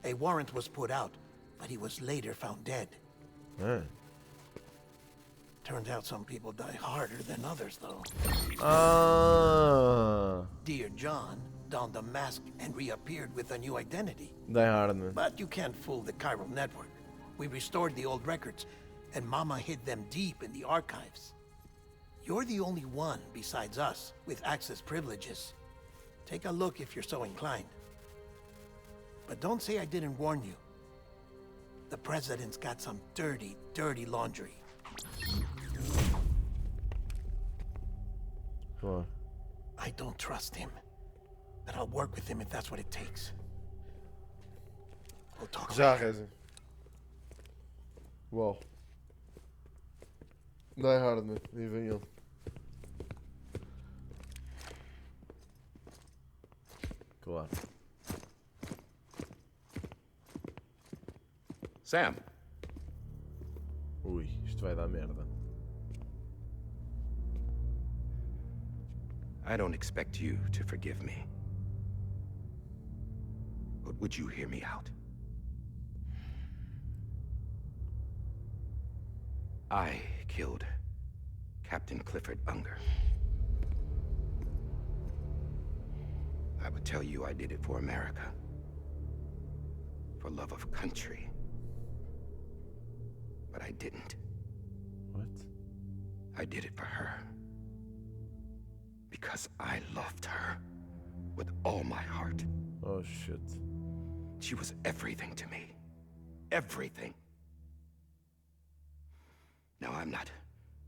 A warrant was put out, but he was later found dead. Turns out some people die harder than others, though. Ah. Dear John donned a mask and reappeared with a new identity. Die Hardman. But you can't fool the chiral network. We restored the old records, and Mama hid them deep in the archives. You're the only one, besides us, with access privileges. Take a look if you're so inclined. But don't say I didn't warn you. The president's got some dirty, dirty laundry. Claro. I don't trust him. But I'll work with him if that's what it takes. We'll talk Já, later. Reza. Uau. Die Hardman. Aí vem ele. Claro. Sam, Ui, isto vai dar merda. I don't expect you to forgive me. But would you hear me out? I killed Captain Clifford Unger. I would tell you I did it for America. For love of country. But I didn't. What? I did it for her. Because I loved her with all my heart. Oh shit. She was everything to me. Everything. Now, I'm not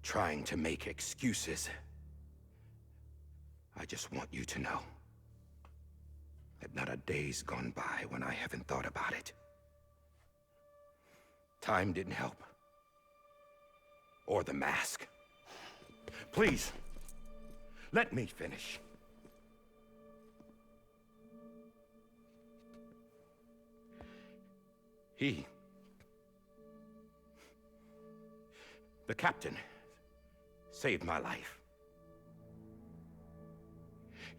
trying to make excuses. I just want you to know that not a day's gone by when I haven't thought about it. Time didn't help. Or the mask. Please, let me finish. The captain, saved my life.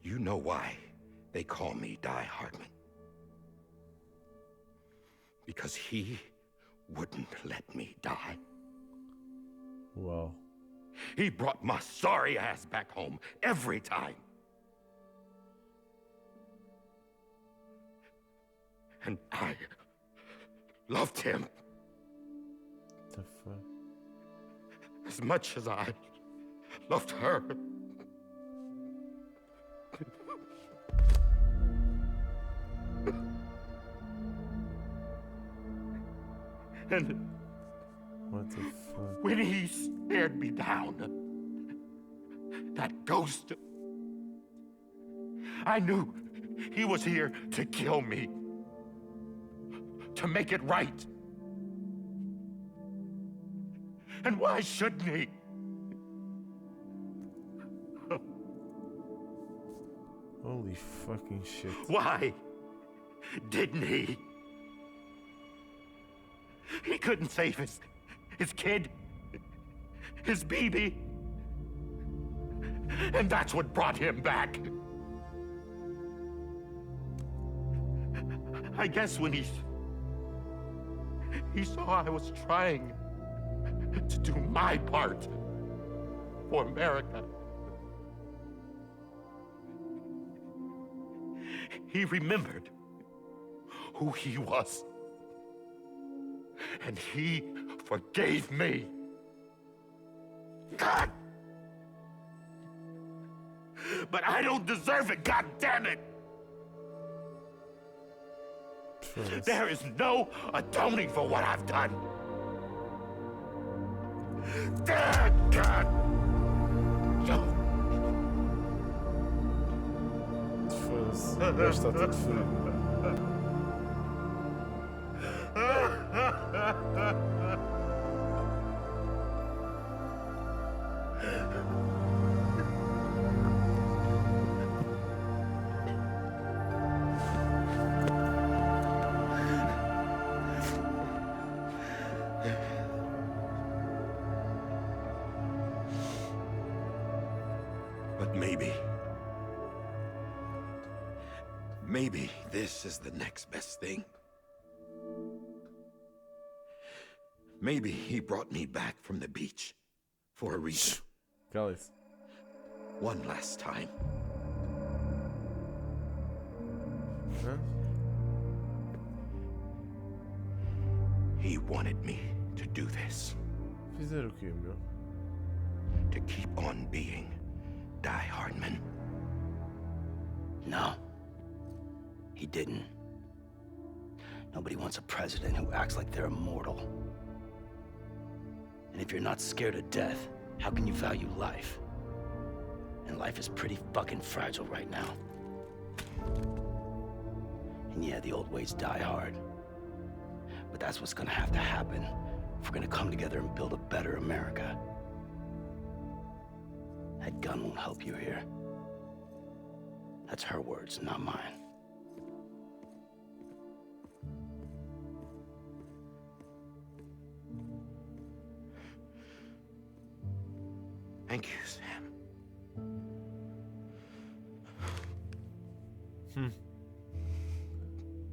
You know why they call me Die Hardman. Because he wouldn't let me die. Wow. He brought my sorry ass back home every time. And I loved him The fuck? as much as I loved her. And What the fuck? when he stared me down, that ghost, I knew he was here to kill me, to make it right. And why shouldn't he? Holy fucking shit. Why didn't he? He couldn't save his kid, his baby. And that's what brought him back. I guess when he saw I was trying to do my part for America, he remembered who he was. And he forgave me. God! But I don't deserve it, God damn it! There is no atoning for what I've done. God! Foda-se. O gajo está tudo fodido. But maybe this is the next best thing. Maybe he brought me back from the beach for a reason. Cala-se. One last time. Hã? He wanted me to do this. Fizer o quê, meu? To keep on being Die Hardman. No. He didn't. Nobody wants a president who acts like they're immortal. And if you're not scared of death, how can you value life? And life is pretty fucking fragile right now. And yeah, the old ways die hard. But that's what's gonna have to happen if we're gonna come together and build a better America. That gun won't help you here. That's her words, not mine. Thank you, Sam.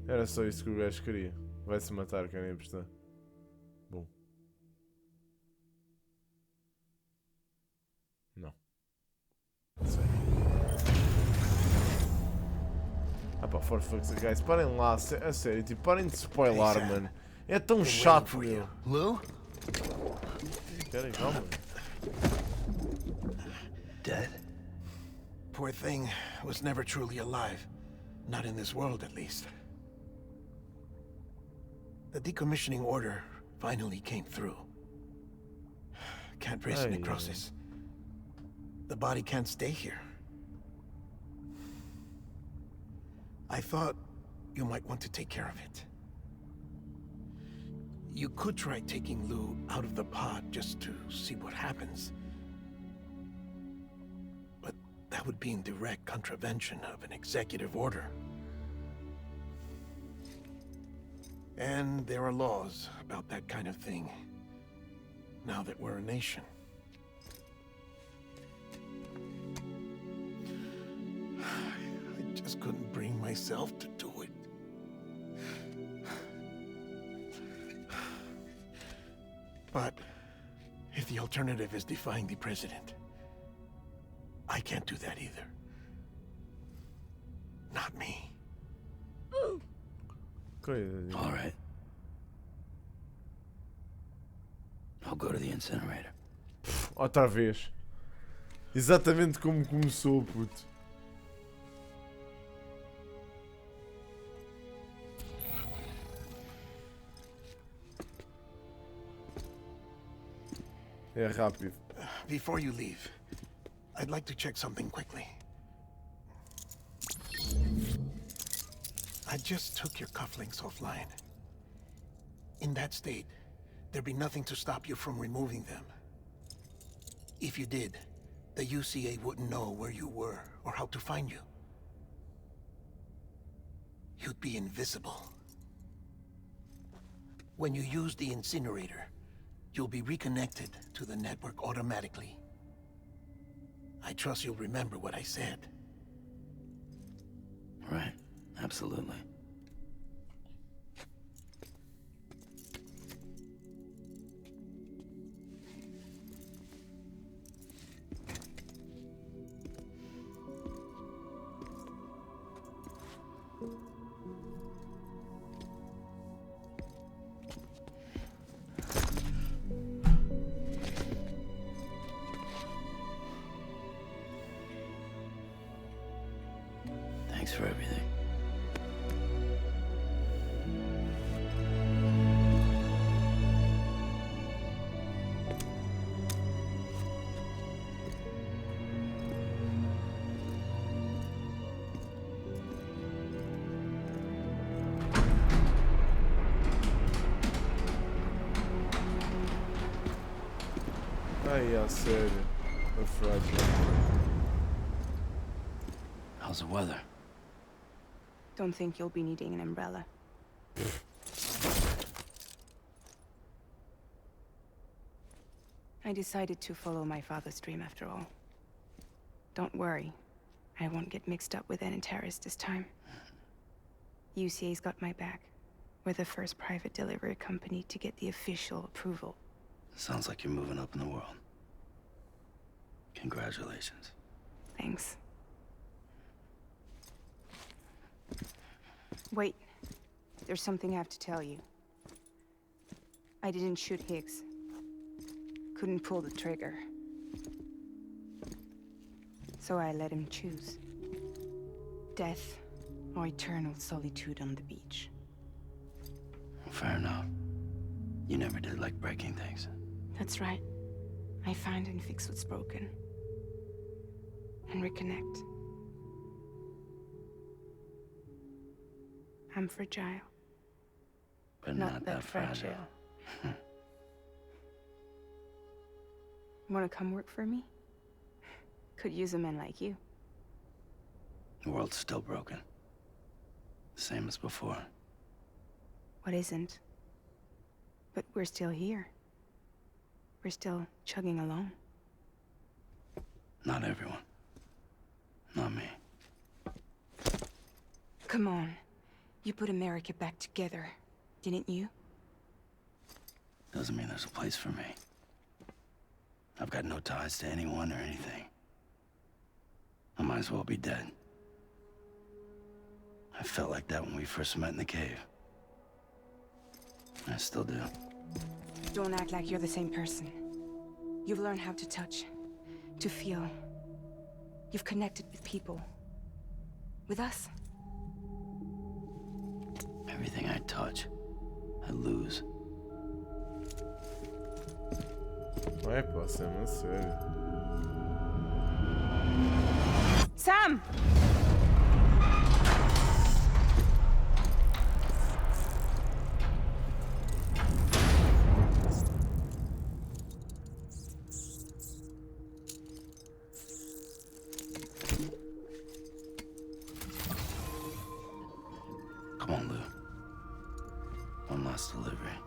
Era só isso que o gajo queria. Vai-se matar, querem apostar. Bom. Não. Sério. Ah pá, for fuck's sake, guys. Parem lá, a sério. Tipo, parem de spoiler, mano. É tão chato, meu. Lou? Querem, calma. Dead? Poor thing was never truly alive. Not in this world, at least. The decommissioning order finally came through. Can't trace any necrosis. The body can't stay here. I thought you might want to take care of it. You could try taking Lou out of the pod just to see what happens. But that would be in direct contravention of an executive order. And there are laws about that kind of thing, now that we're a nation. I just couldn't bring myself to do it. But if the alternative is defying the president, I can't do that either. Not me. All right. I'll go to the incinerator. Outra vez. Exatamente como começou, puto. É rápido. Before you leave, I'd like to check something quickly. I just took your cufflinks offline. In that state, there'd be nothing to stop you from removing them. If you did, the UCA wouldn't know where you were or how to find you. You'd be invisible. When you use the incinerator, you'll be reconnected to the network automatically. I trust you'll remember what I said. Right. Absolutely. Thanks for everything. Ai, a sério. A frágil. How's the weather? Don't think you'll be needing an umbrella. I decided to follow my father's dream after all. Don't worry. I won't get mixed up with any terrorists this time. UCA's got my back. We're the first private delivery company to get the official approval. Sounds like you're moving up in the world. Congratulations. Thanks. Wait. There's something I have to tell you. I didn't shoot Higgs. Couldn't pull the trigger. So I let him choose. Death or eternal solitude on the beach. Fair enough. You never did like breaking things. That's right. I find and fix what's broken. And reconnect. I'm fragile. But not that fragile. Wanna come work for me? Could use a man like you. The world's still broken. Same as before. What isn't? But we're still here. We're still chugging along. Not everyone. Not me. Come on. You put America back together, didn't you? Doesn't mean there's a place for me. I've got no ties to anyone or anything. I might as well be dead. I felt like that when we first met in the cave. I still do. Don't act like you're the same person. You've learned how to touch, to feel. You've connected with people. With us. Everything I touch, I lose. Vai, pá, Sam, a sério. Sam! Come on, Lou. One last delivery.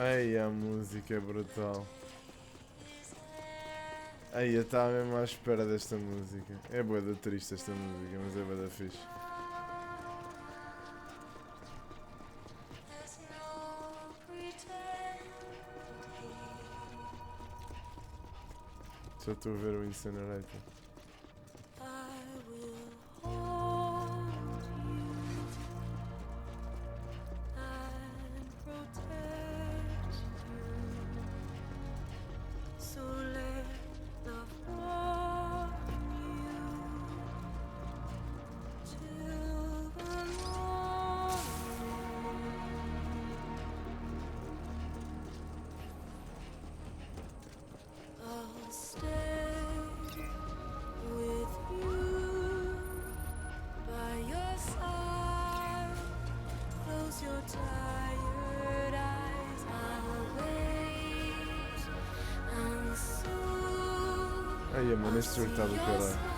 Ai, a música é brutal. Ai, eu estava mesmo à espera desta música. É bué da triste esta música, mas é bué da fixe. Já estou a ver o Incinerator. Ai, mano, este jogo está do caralho.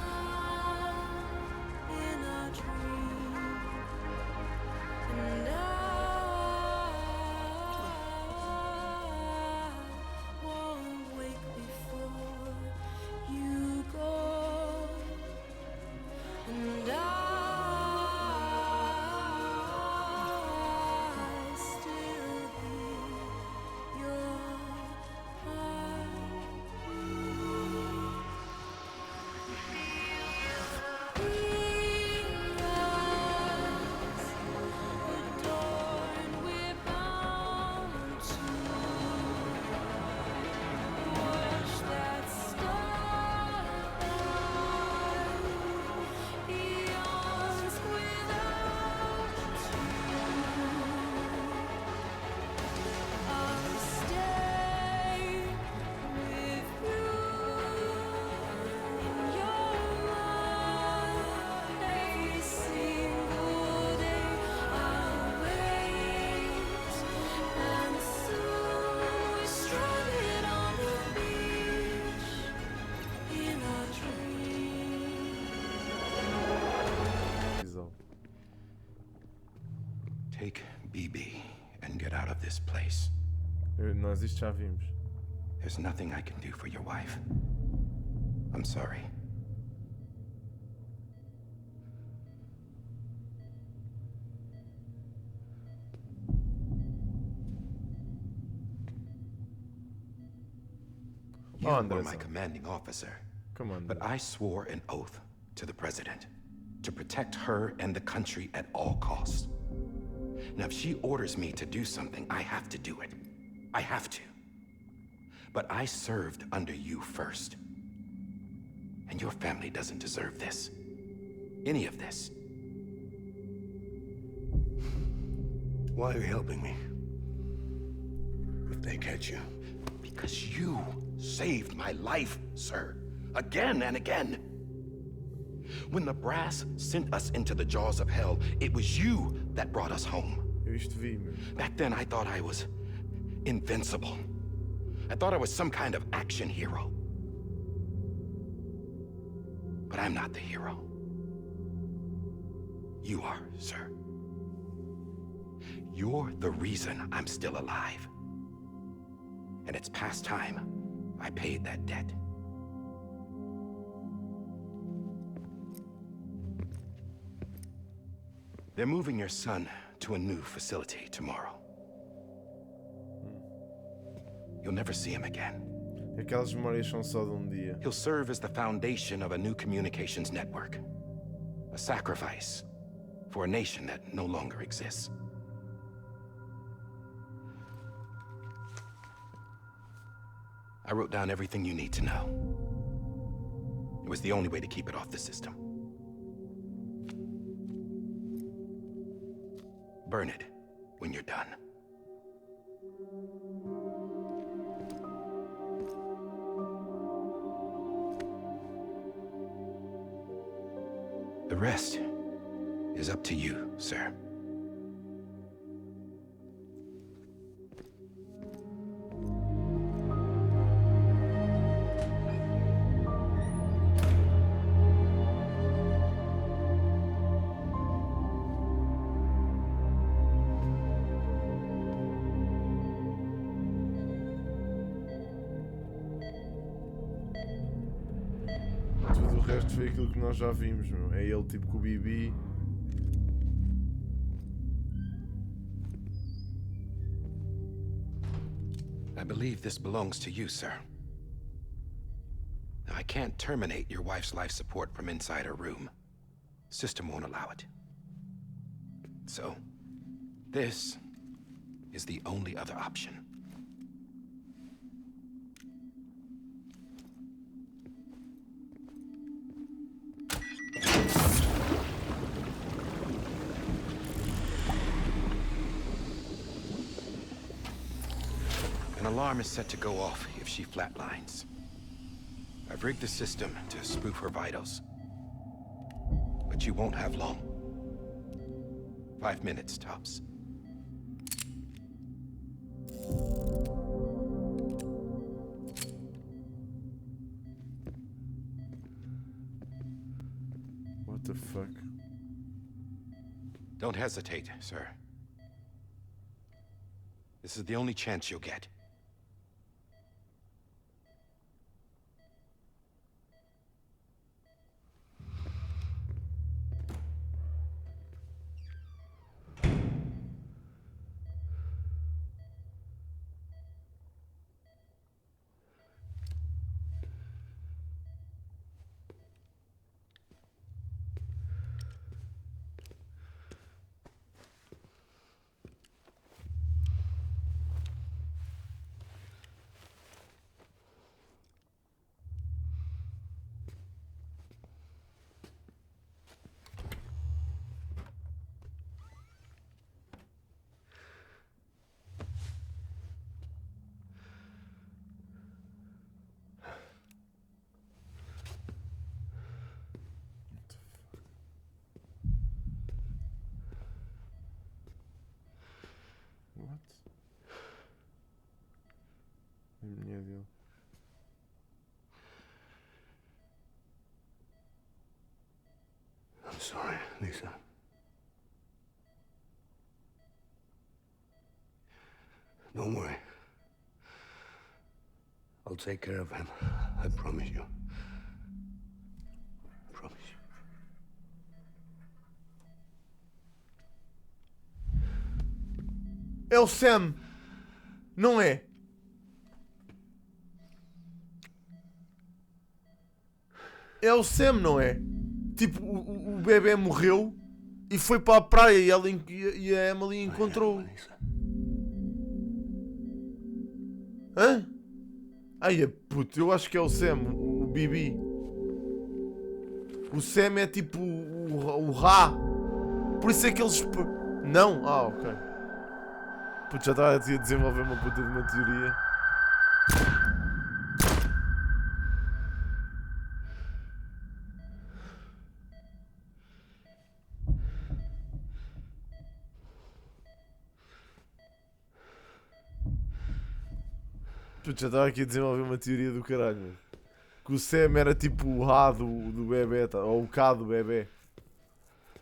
Take BB and get out of this place. Nós isto já vimos. There's nothing I can do for your wife. I'm sorry. You were my commanding officer. Come on. But I swore an oath to the president to protect her and the country at all costs. Now, if she orders me to do something, I have to do it. I have to. But I served under you first. And your family doesn't deserve this. Any of this. Why are you helping me? If they catch you. Because you saved my life, sir. Again and again. When the brass sent us into the jaws of hell, it was you that brought us home. Back then, I thought I was invincible. I thought I was some kind of action hero. But I'm not the hero. You are, sir. You're the reason I'm still alive. And it's past time I paid that debt. They're moving your son to a new facility tomorrow. You'll never see him again. Aquelas memórias são só de dia. He'll serve as the foundation of a new communications network. A sacrifice for a nation that no longer exists. I wrote down everything you need to know. It was the only way to keep it off the system. Burn it when you're done. The rest is up to you, sir. Tudo o resto foi aquilo que nós já vimos, meu. É ele tipo com o BB. I believe this belongs to you, sir. I can't terminate your wife's life support from inside her room. System won't allow it. So, this is the only other option. An alarm is set to go off if she flatlines. I've rigged the system to spoof her vitals. But you won't have long. 5 minutes, tops. What the fuck? Don't hesitate, sir. This is the only chance you'll get. What? A mulher dele. I'm sorry, Lisa. Don't worry. I'll take care of him. I promise you. I promise you. É o Sam! Não é? É o Sam, não é? Tipo, o bebê morreu e foi para a praia e, e a Emily encontrou. Hã? Ai, puto, eu acho que é o Sam, o Bibi. O Sam é tipo o Ra. Por isso é que eles... Não? Ah, ok. Puto, já estava a desenvolver uma puta de uma teoria. Puto, já estava aqui a desenvolver uma teoria do caralho, mano. Que o Sam era tipo o Ra do bebê, ou o K do bebê.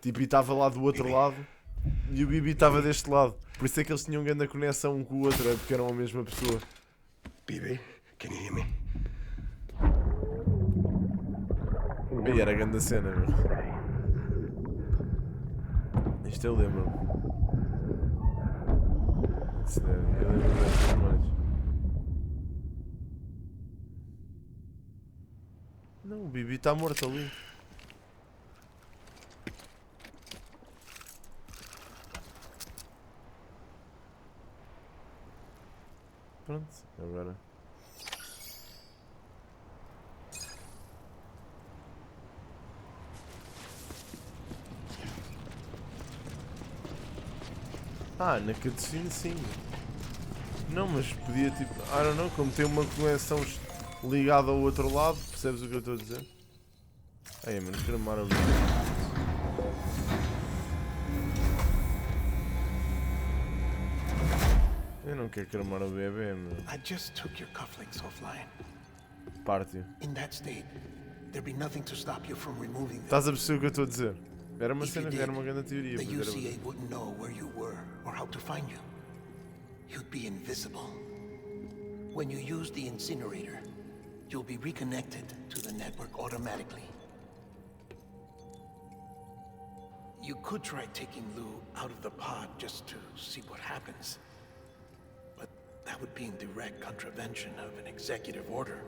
Tipo, e estava lá do outro lado. E o Bibi estava deste lado. Por isso é que eles tinham grande conexão um com o outro, é porque eram a mesma pessoa. Bibi, can you hear me? E era a grande cena, meu. Isto eu lembro-me. Eu lembro-me destas mais. Não, o Bibi está morto ali. Pronto, agora. Ah, na cutscene sim. Não, mas podia tipo. I don't know, como tem uma conexão ligada ao outro lado, percebes o que eu estou a dizer? Ai, mano, cremar o bicho. Eu não quero cremar o bebê, meu. I just took your cufflinks offline. Parte-o. In that state, there'd be nothing to stop you from removing them. Estás a perceber o que eu estou a dizer? Era uma cena, era uma grande teoria. The Mas UCA era... wouldn't know where you were or how to find you. You'd be invisible. When you use the incinerator, you'll be reconnected to the network automatically. You could try taking Lou out of the pod just to see what happens. But that would be in direct contravention of an executive order.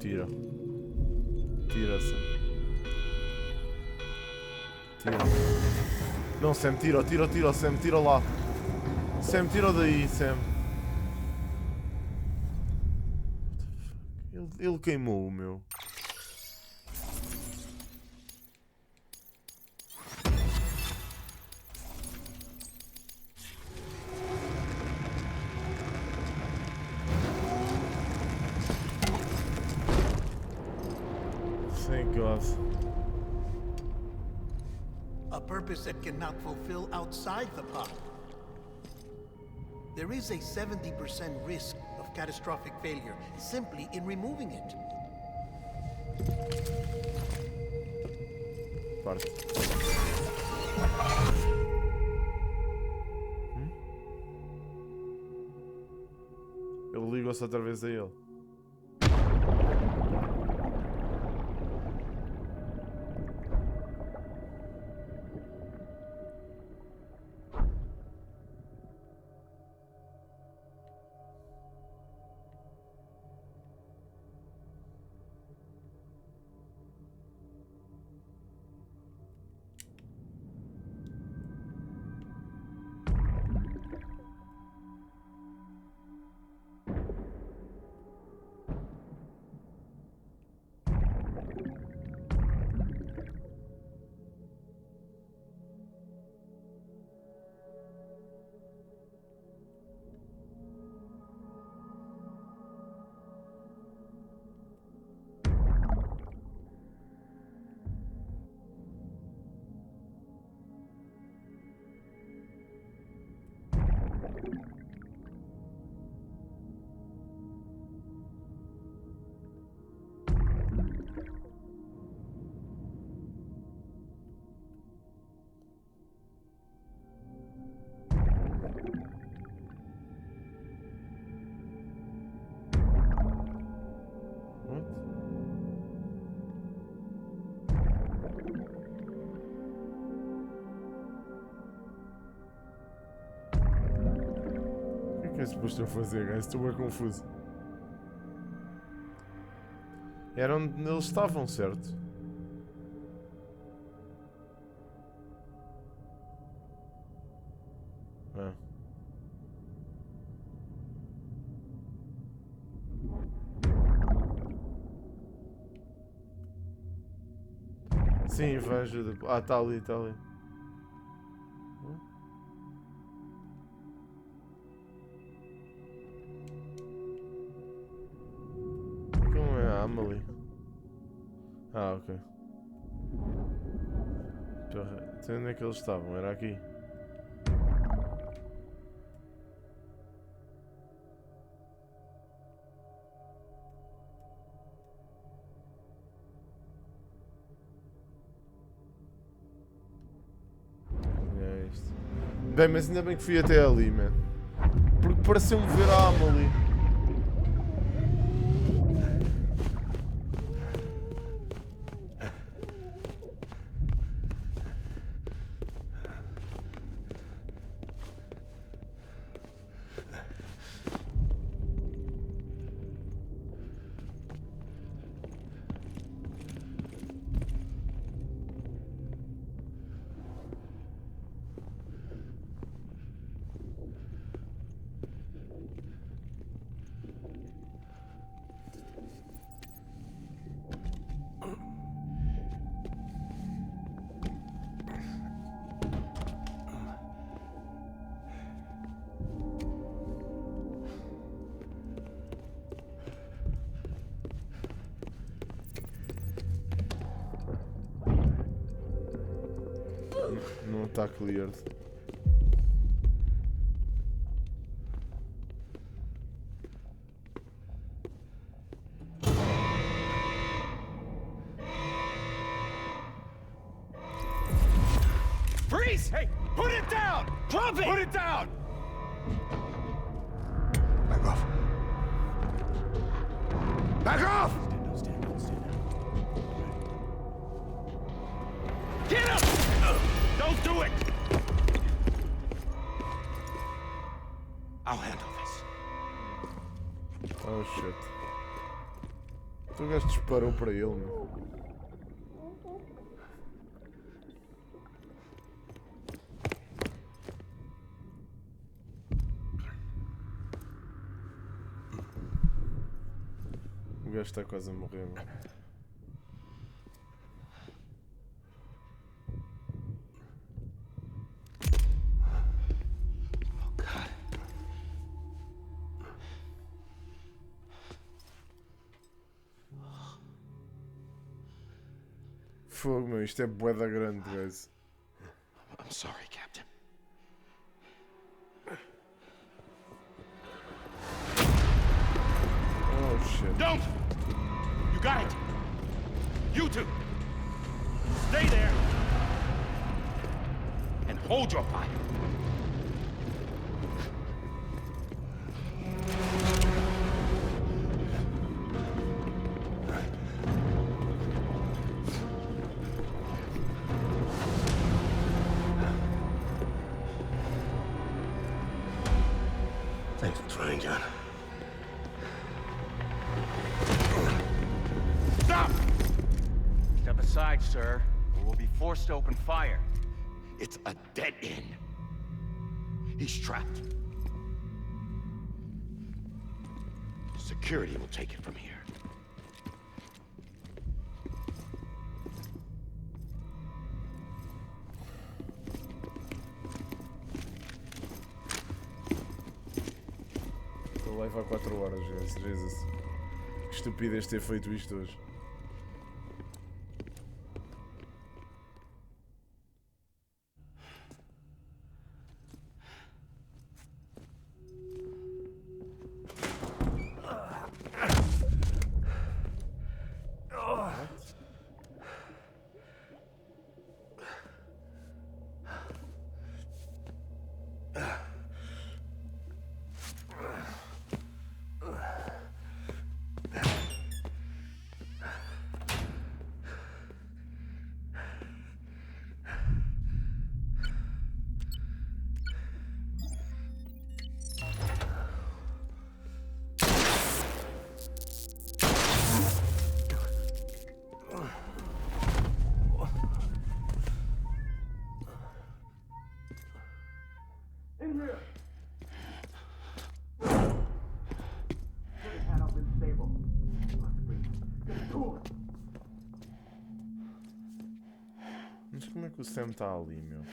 Tira. Tira-se. Tira. Não, Sam, tira, Sam, tira lá. Sam, tira daí, Sam. Ele queimou o meu. Thank God. A purpose that cannot fulfill outside the pod. There is a 70% risk of catastrophic failure simply in removing it. Parte. Ele ligou-se outra vez a ele. O que é suposto eu fazer, guys? Estou bem confuso. Era onde eles estavam, certo? Ah. Sim, vai ajuda. Ah, está ali, está ali. Como é a Amelie? Ah, ok. Então onde é que eles estavam? Era aqui. É isto. Bem, mas ainda bem que fui até ali, man. Porque pareceu-me ver a Amelie. Não está cleared. Freeze! Hey, put it down! Drop it! Put it down! Back off. Back off! Get him! Don't do it! I'll handle this. Oh shit. O gajo disparou para ele, meu. O gajo está quase a morrer, meu. Fogo, meu, isto é bué da grande, guys. I'm sorry, Captain. Oh, shit. Don't! You got it! You two! Stay there! And hold your fire! Thanks for trying, John. Stop! Step aside, sir, or we'll be forced to open fire. It's a dead end. He's trapped. Security will take it from here. Estou live há 4 horas, guys. Jesus. Que estupidez ter feito isto hoje. In here! Panel's unstable. Get to it! Mas como é que o Sam está ali, meu?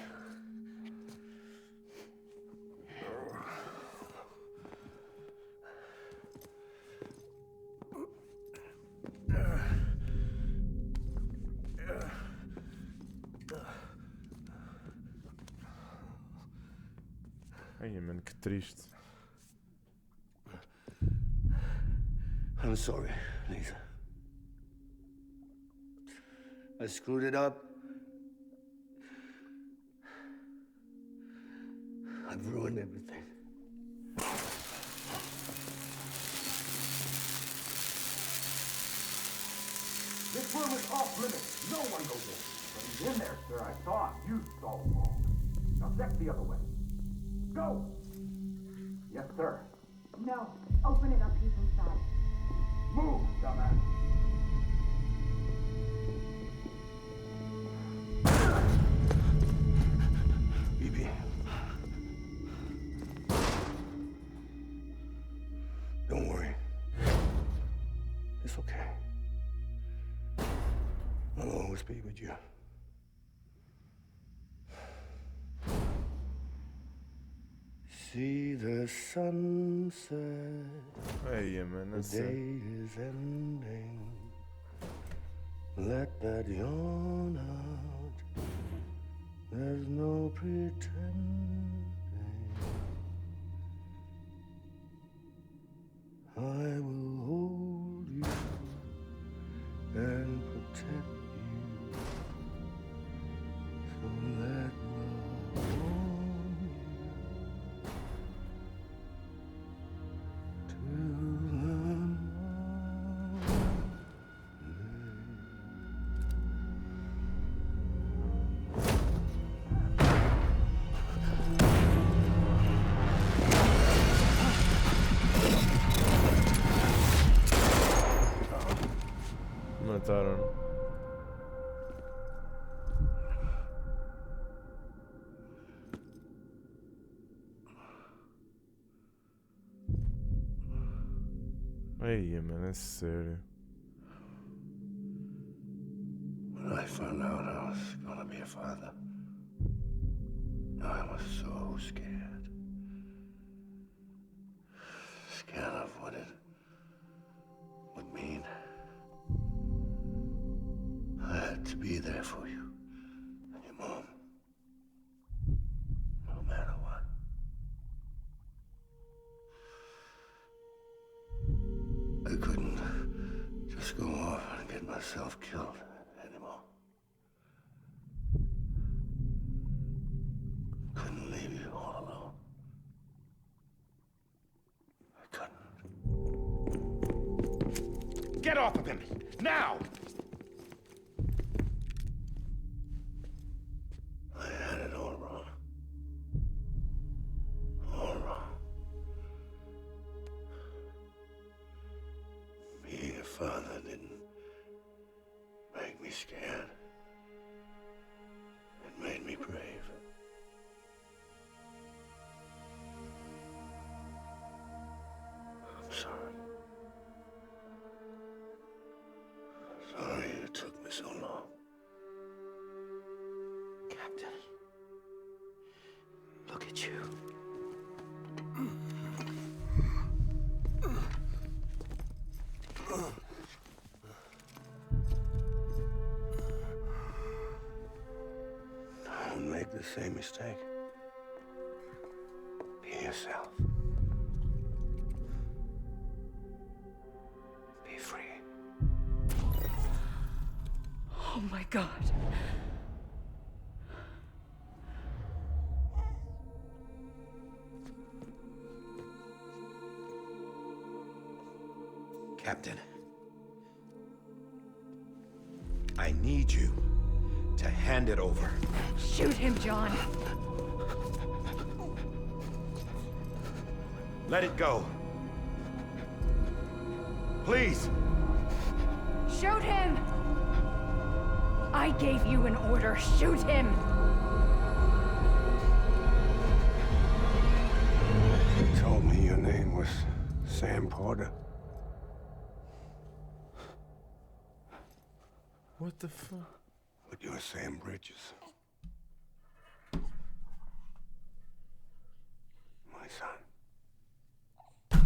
Ai, mano, que triste. I'm sorry, Lisa. I screwed it up. I've ruined everything. This room is off limits. No one goes in. But he's in there, sir. I saw him. You saw him all. Now check the other way. Go! Yes, sir. No. Open it up. He's inside. Move, dumbass. Bibi. Don't worry. It's okay. I'll always be with you. See the sunset. Hey, man, that's the day is ending. Let that yawn out. There's no pretending. I will hold you and protect you. So let love warm you till the morning. mataram. Ai, mano, é sério. When I found out I was gonna be a father, I was so scared. Scared of what it would mean. I had to be there for you and your mom, no matter what. I couldn't just go off and get myself killed anymore. Couldn't leave you all alone. I couldn't. Get off of him! Now! I had it all wrong. All wrong. Being a father didn't make me scared. It made me brave. I'm sorry. Sorry it took me so long. Captain, look at you. Don't make the same mistake. Be yourself. Be free. Oh my God. Captain, I need you to hand it over. Shoot him, John. Let it go. Please. Shoot him! I gave you an order. Shoot him! You told me your name was Sam Porter. What the fuck? But you're Sam Bridges. My son.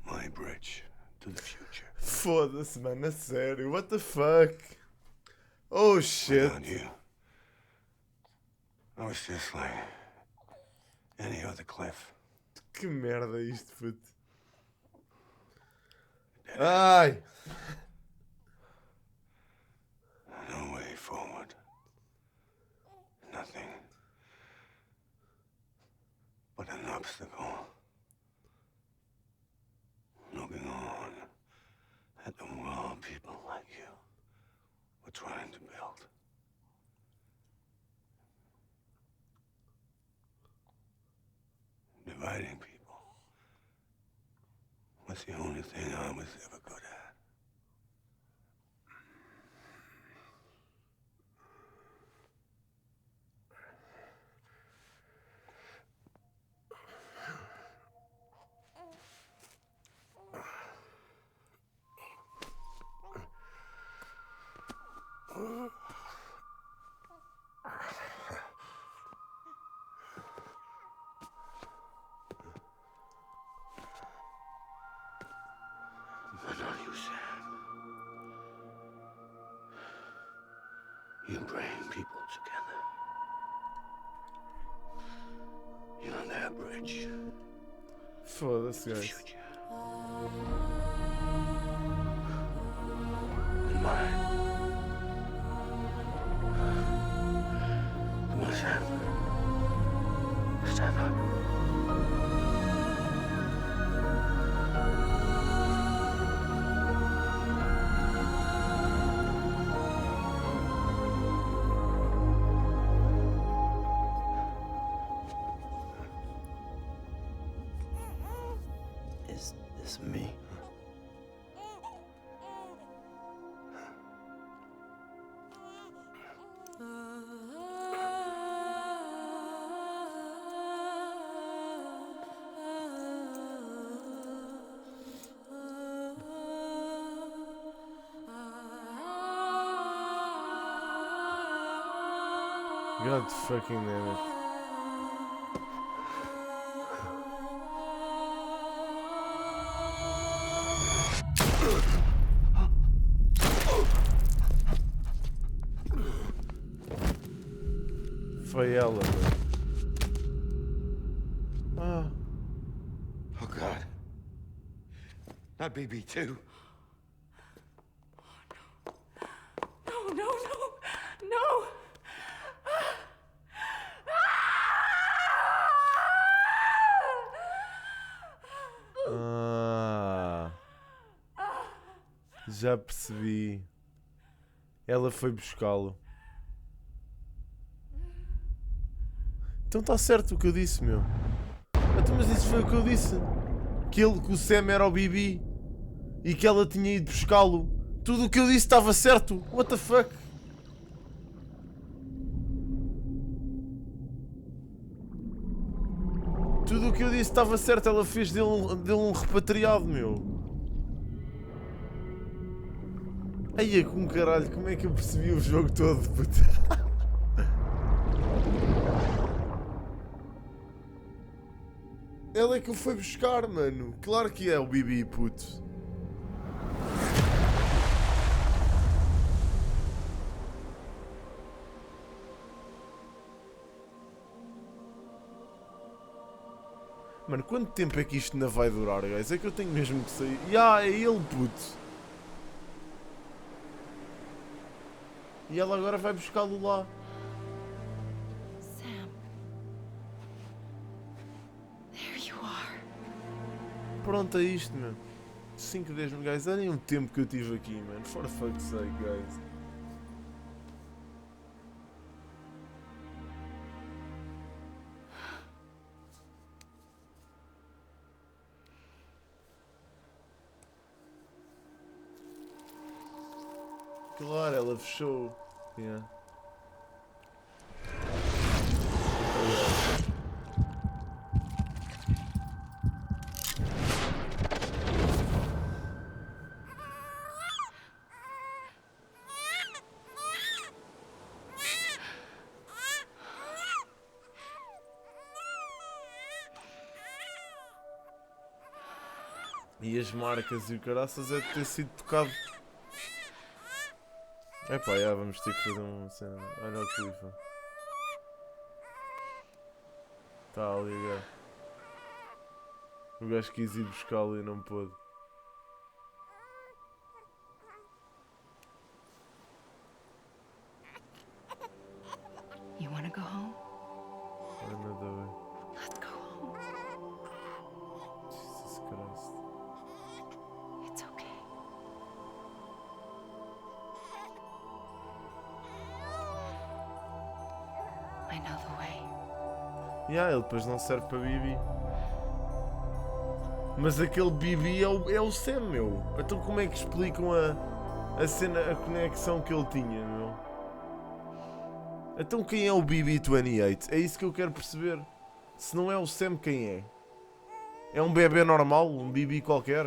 My bridge to the future. Foda-se, mano, a sério. What the fuck? Oh shit. Without you, I was just like any other Cliff. Que merda isto, puto. Ai! No way forward. Nothing but an obstacle. Looking on at the world people like you were trying to build. Dividing people was the only thing I was ever good at. But not you, Sam. You bring people together. You're their bridge. Foda-se, guys. And mine. Come on, Sam. Stand up. Is this me? God fucking damn it. Foi ela, mano. Ah. Oh, God. Not BB too. No, no, no, no! Ah. Já percebi. Ela foi buscá-lo. Então está certo o que eu disse, meu. Então, mas isso foi o que eu disse. Que o Sam era o Bibi. E que ela tinha ido buscá-lo. Tudo o que eu disse estava certo. What the fuck? Tudo o que eu disse estava certo. Ela fez dele um repatriado, meu. Aí é com caralho. Como é que eu percebi o jogo todo, puta? Ela é que o foi buscar, mano. Claro que é o Bibi, puto. Mano, quanto tempo é que isto ainda vai durar, guys? É que eu tenho mesmo que sair. É ele, puto. E ela agora vai buscá-lo lá. Sam. There you are. Pronto, é isto, meu. 5 10 mil, guys. Olhem o tempo que eu tive aqui, mano. For fuck's sake, guys. Claro, ela fechou. Yeah. E as marcas e o caraças é de ter sido tocado. Epá, já vamos ter que fazer uma cena. Olha o clifa. Está a ligar. O gajo quis ir buscá-lo e não pôde. You wanna go home? Another way. Let's go home. Jesus Christ. It's okay. I know the way. Ele depois não serve para Bibi. Mas aquele Bibi é o Sam, meu. Então como é que explicam a cena, a conexão que ele tinha, meu? Então quem é o BB-28? É isso que eu quero perceber. Se não é o Sam, quem é? É um bebê normal? Um Bibi qualquer?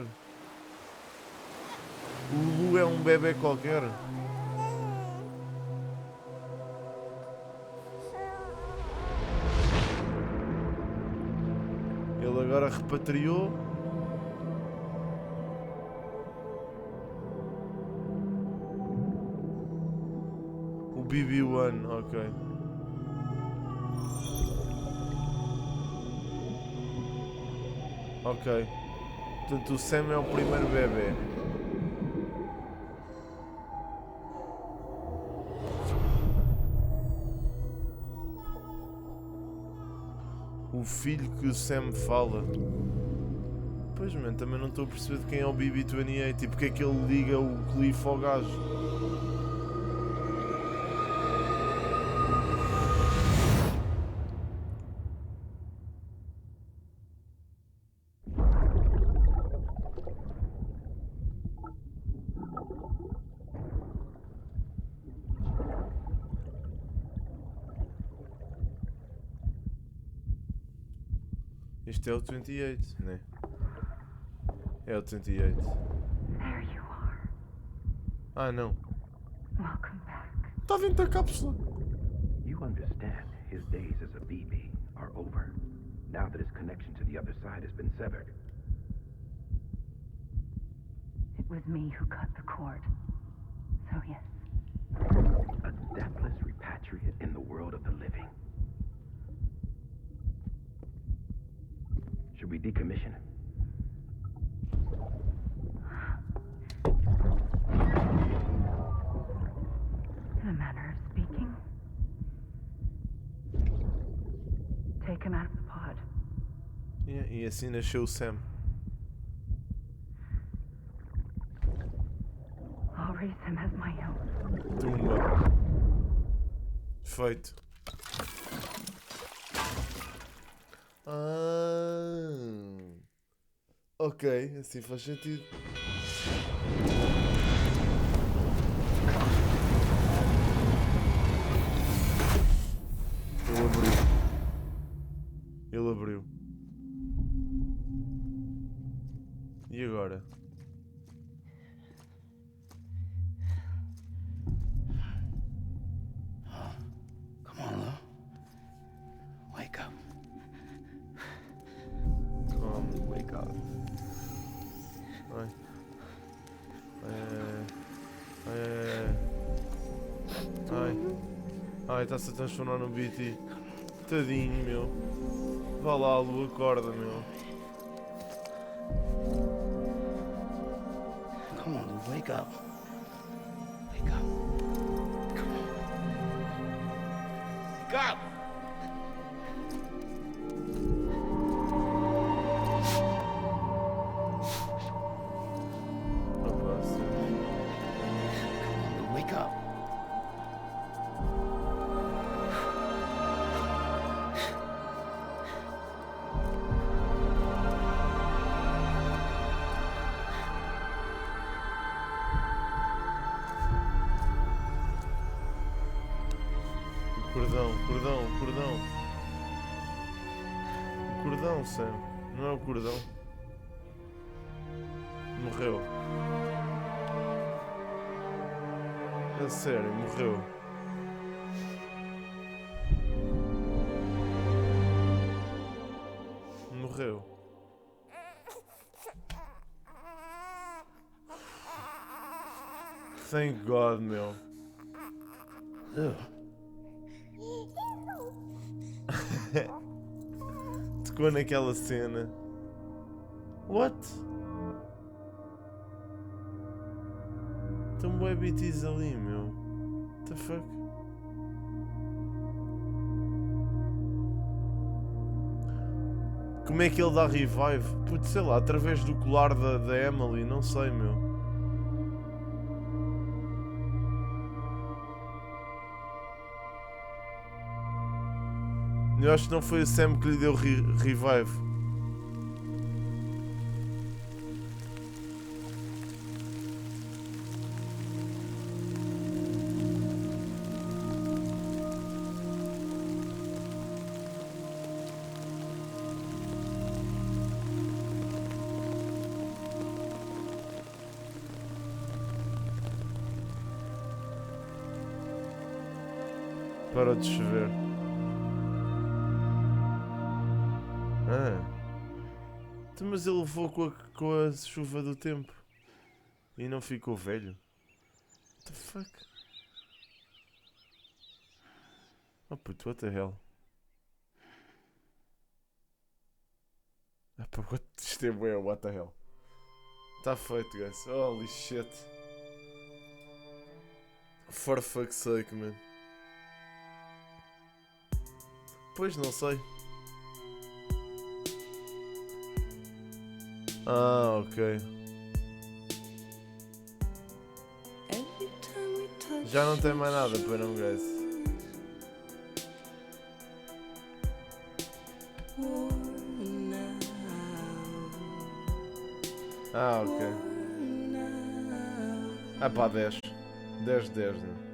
O Lu é um bebê qualquer? Ele agora repatriou. O BB-1, ok. Ok. Portanto, o Sam é o primeiro bebê. O filho que o Sam fala. Pois, mano, também não estou a perceber de quem é o BB-28 e porque é que ele liga o Cliff ao gajo. Este é o 28, né? É o 28. There you are. Ah, não. Welcome back. Está dentro da cápsula. You to understand his days as a BB are over, now that his connection to the other side has been severed. It was me who cut the cord. So yes. A deathless repatriate in the world of the living. Should we decommission him? In a manner of speaking. Take him out of the pod. Yeah, e assim nasceu o Sam. I'll raise him as my own. Tumba. Feito. Ok, assim faz sentido. Ele abriu. Ele abriu. E agora? Come on, Lou. Wake up. Wake up. Ai, está-se a transformar num BT. Tadinho, meu. Vá lá, Lu, acorda, meu. Come on, Lou. Wake up. Wake up. Come on. Wake up! Wake up. O cordão, Sam. Não é o cordão. Morreu. A sério, morreu. Morreu. Thank God, meu. Tocou naquela cena. What? Estão bué BTs ali, meu. What the fuck? Como é que ele dá revive? Putz, sei lá, através do colar da Emily, não sei, meu. Eu acho que não foi o Sam que lhe deu revive. Parou de chover. Então, mas ele levou com a chuva do tempo e não ficou velho. What the fuck? Oh puto, what the hell? Isto é bué, what the hell? Tá feito, guys. Holy shit. For fuck's sake, man. Pois, não sei. Ok. Já não tem mais nada para não, guys. Ok. Pá, 10. 10 de 10, né?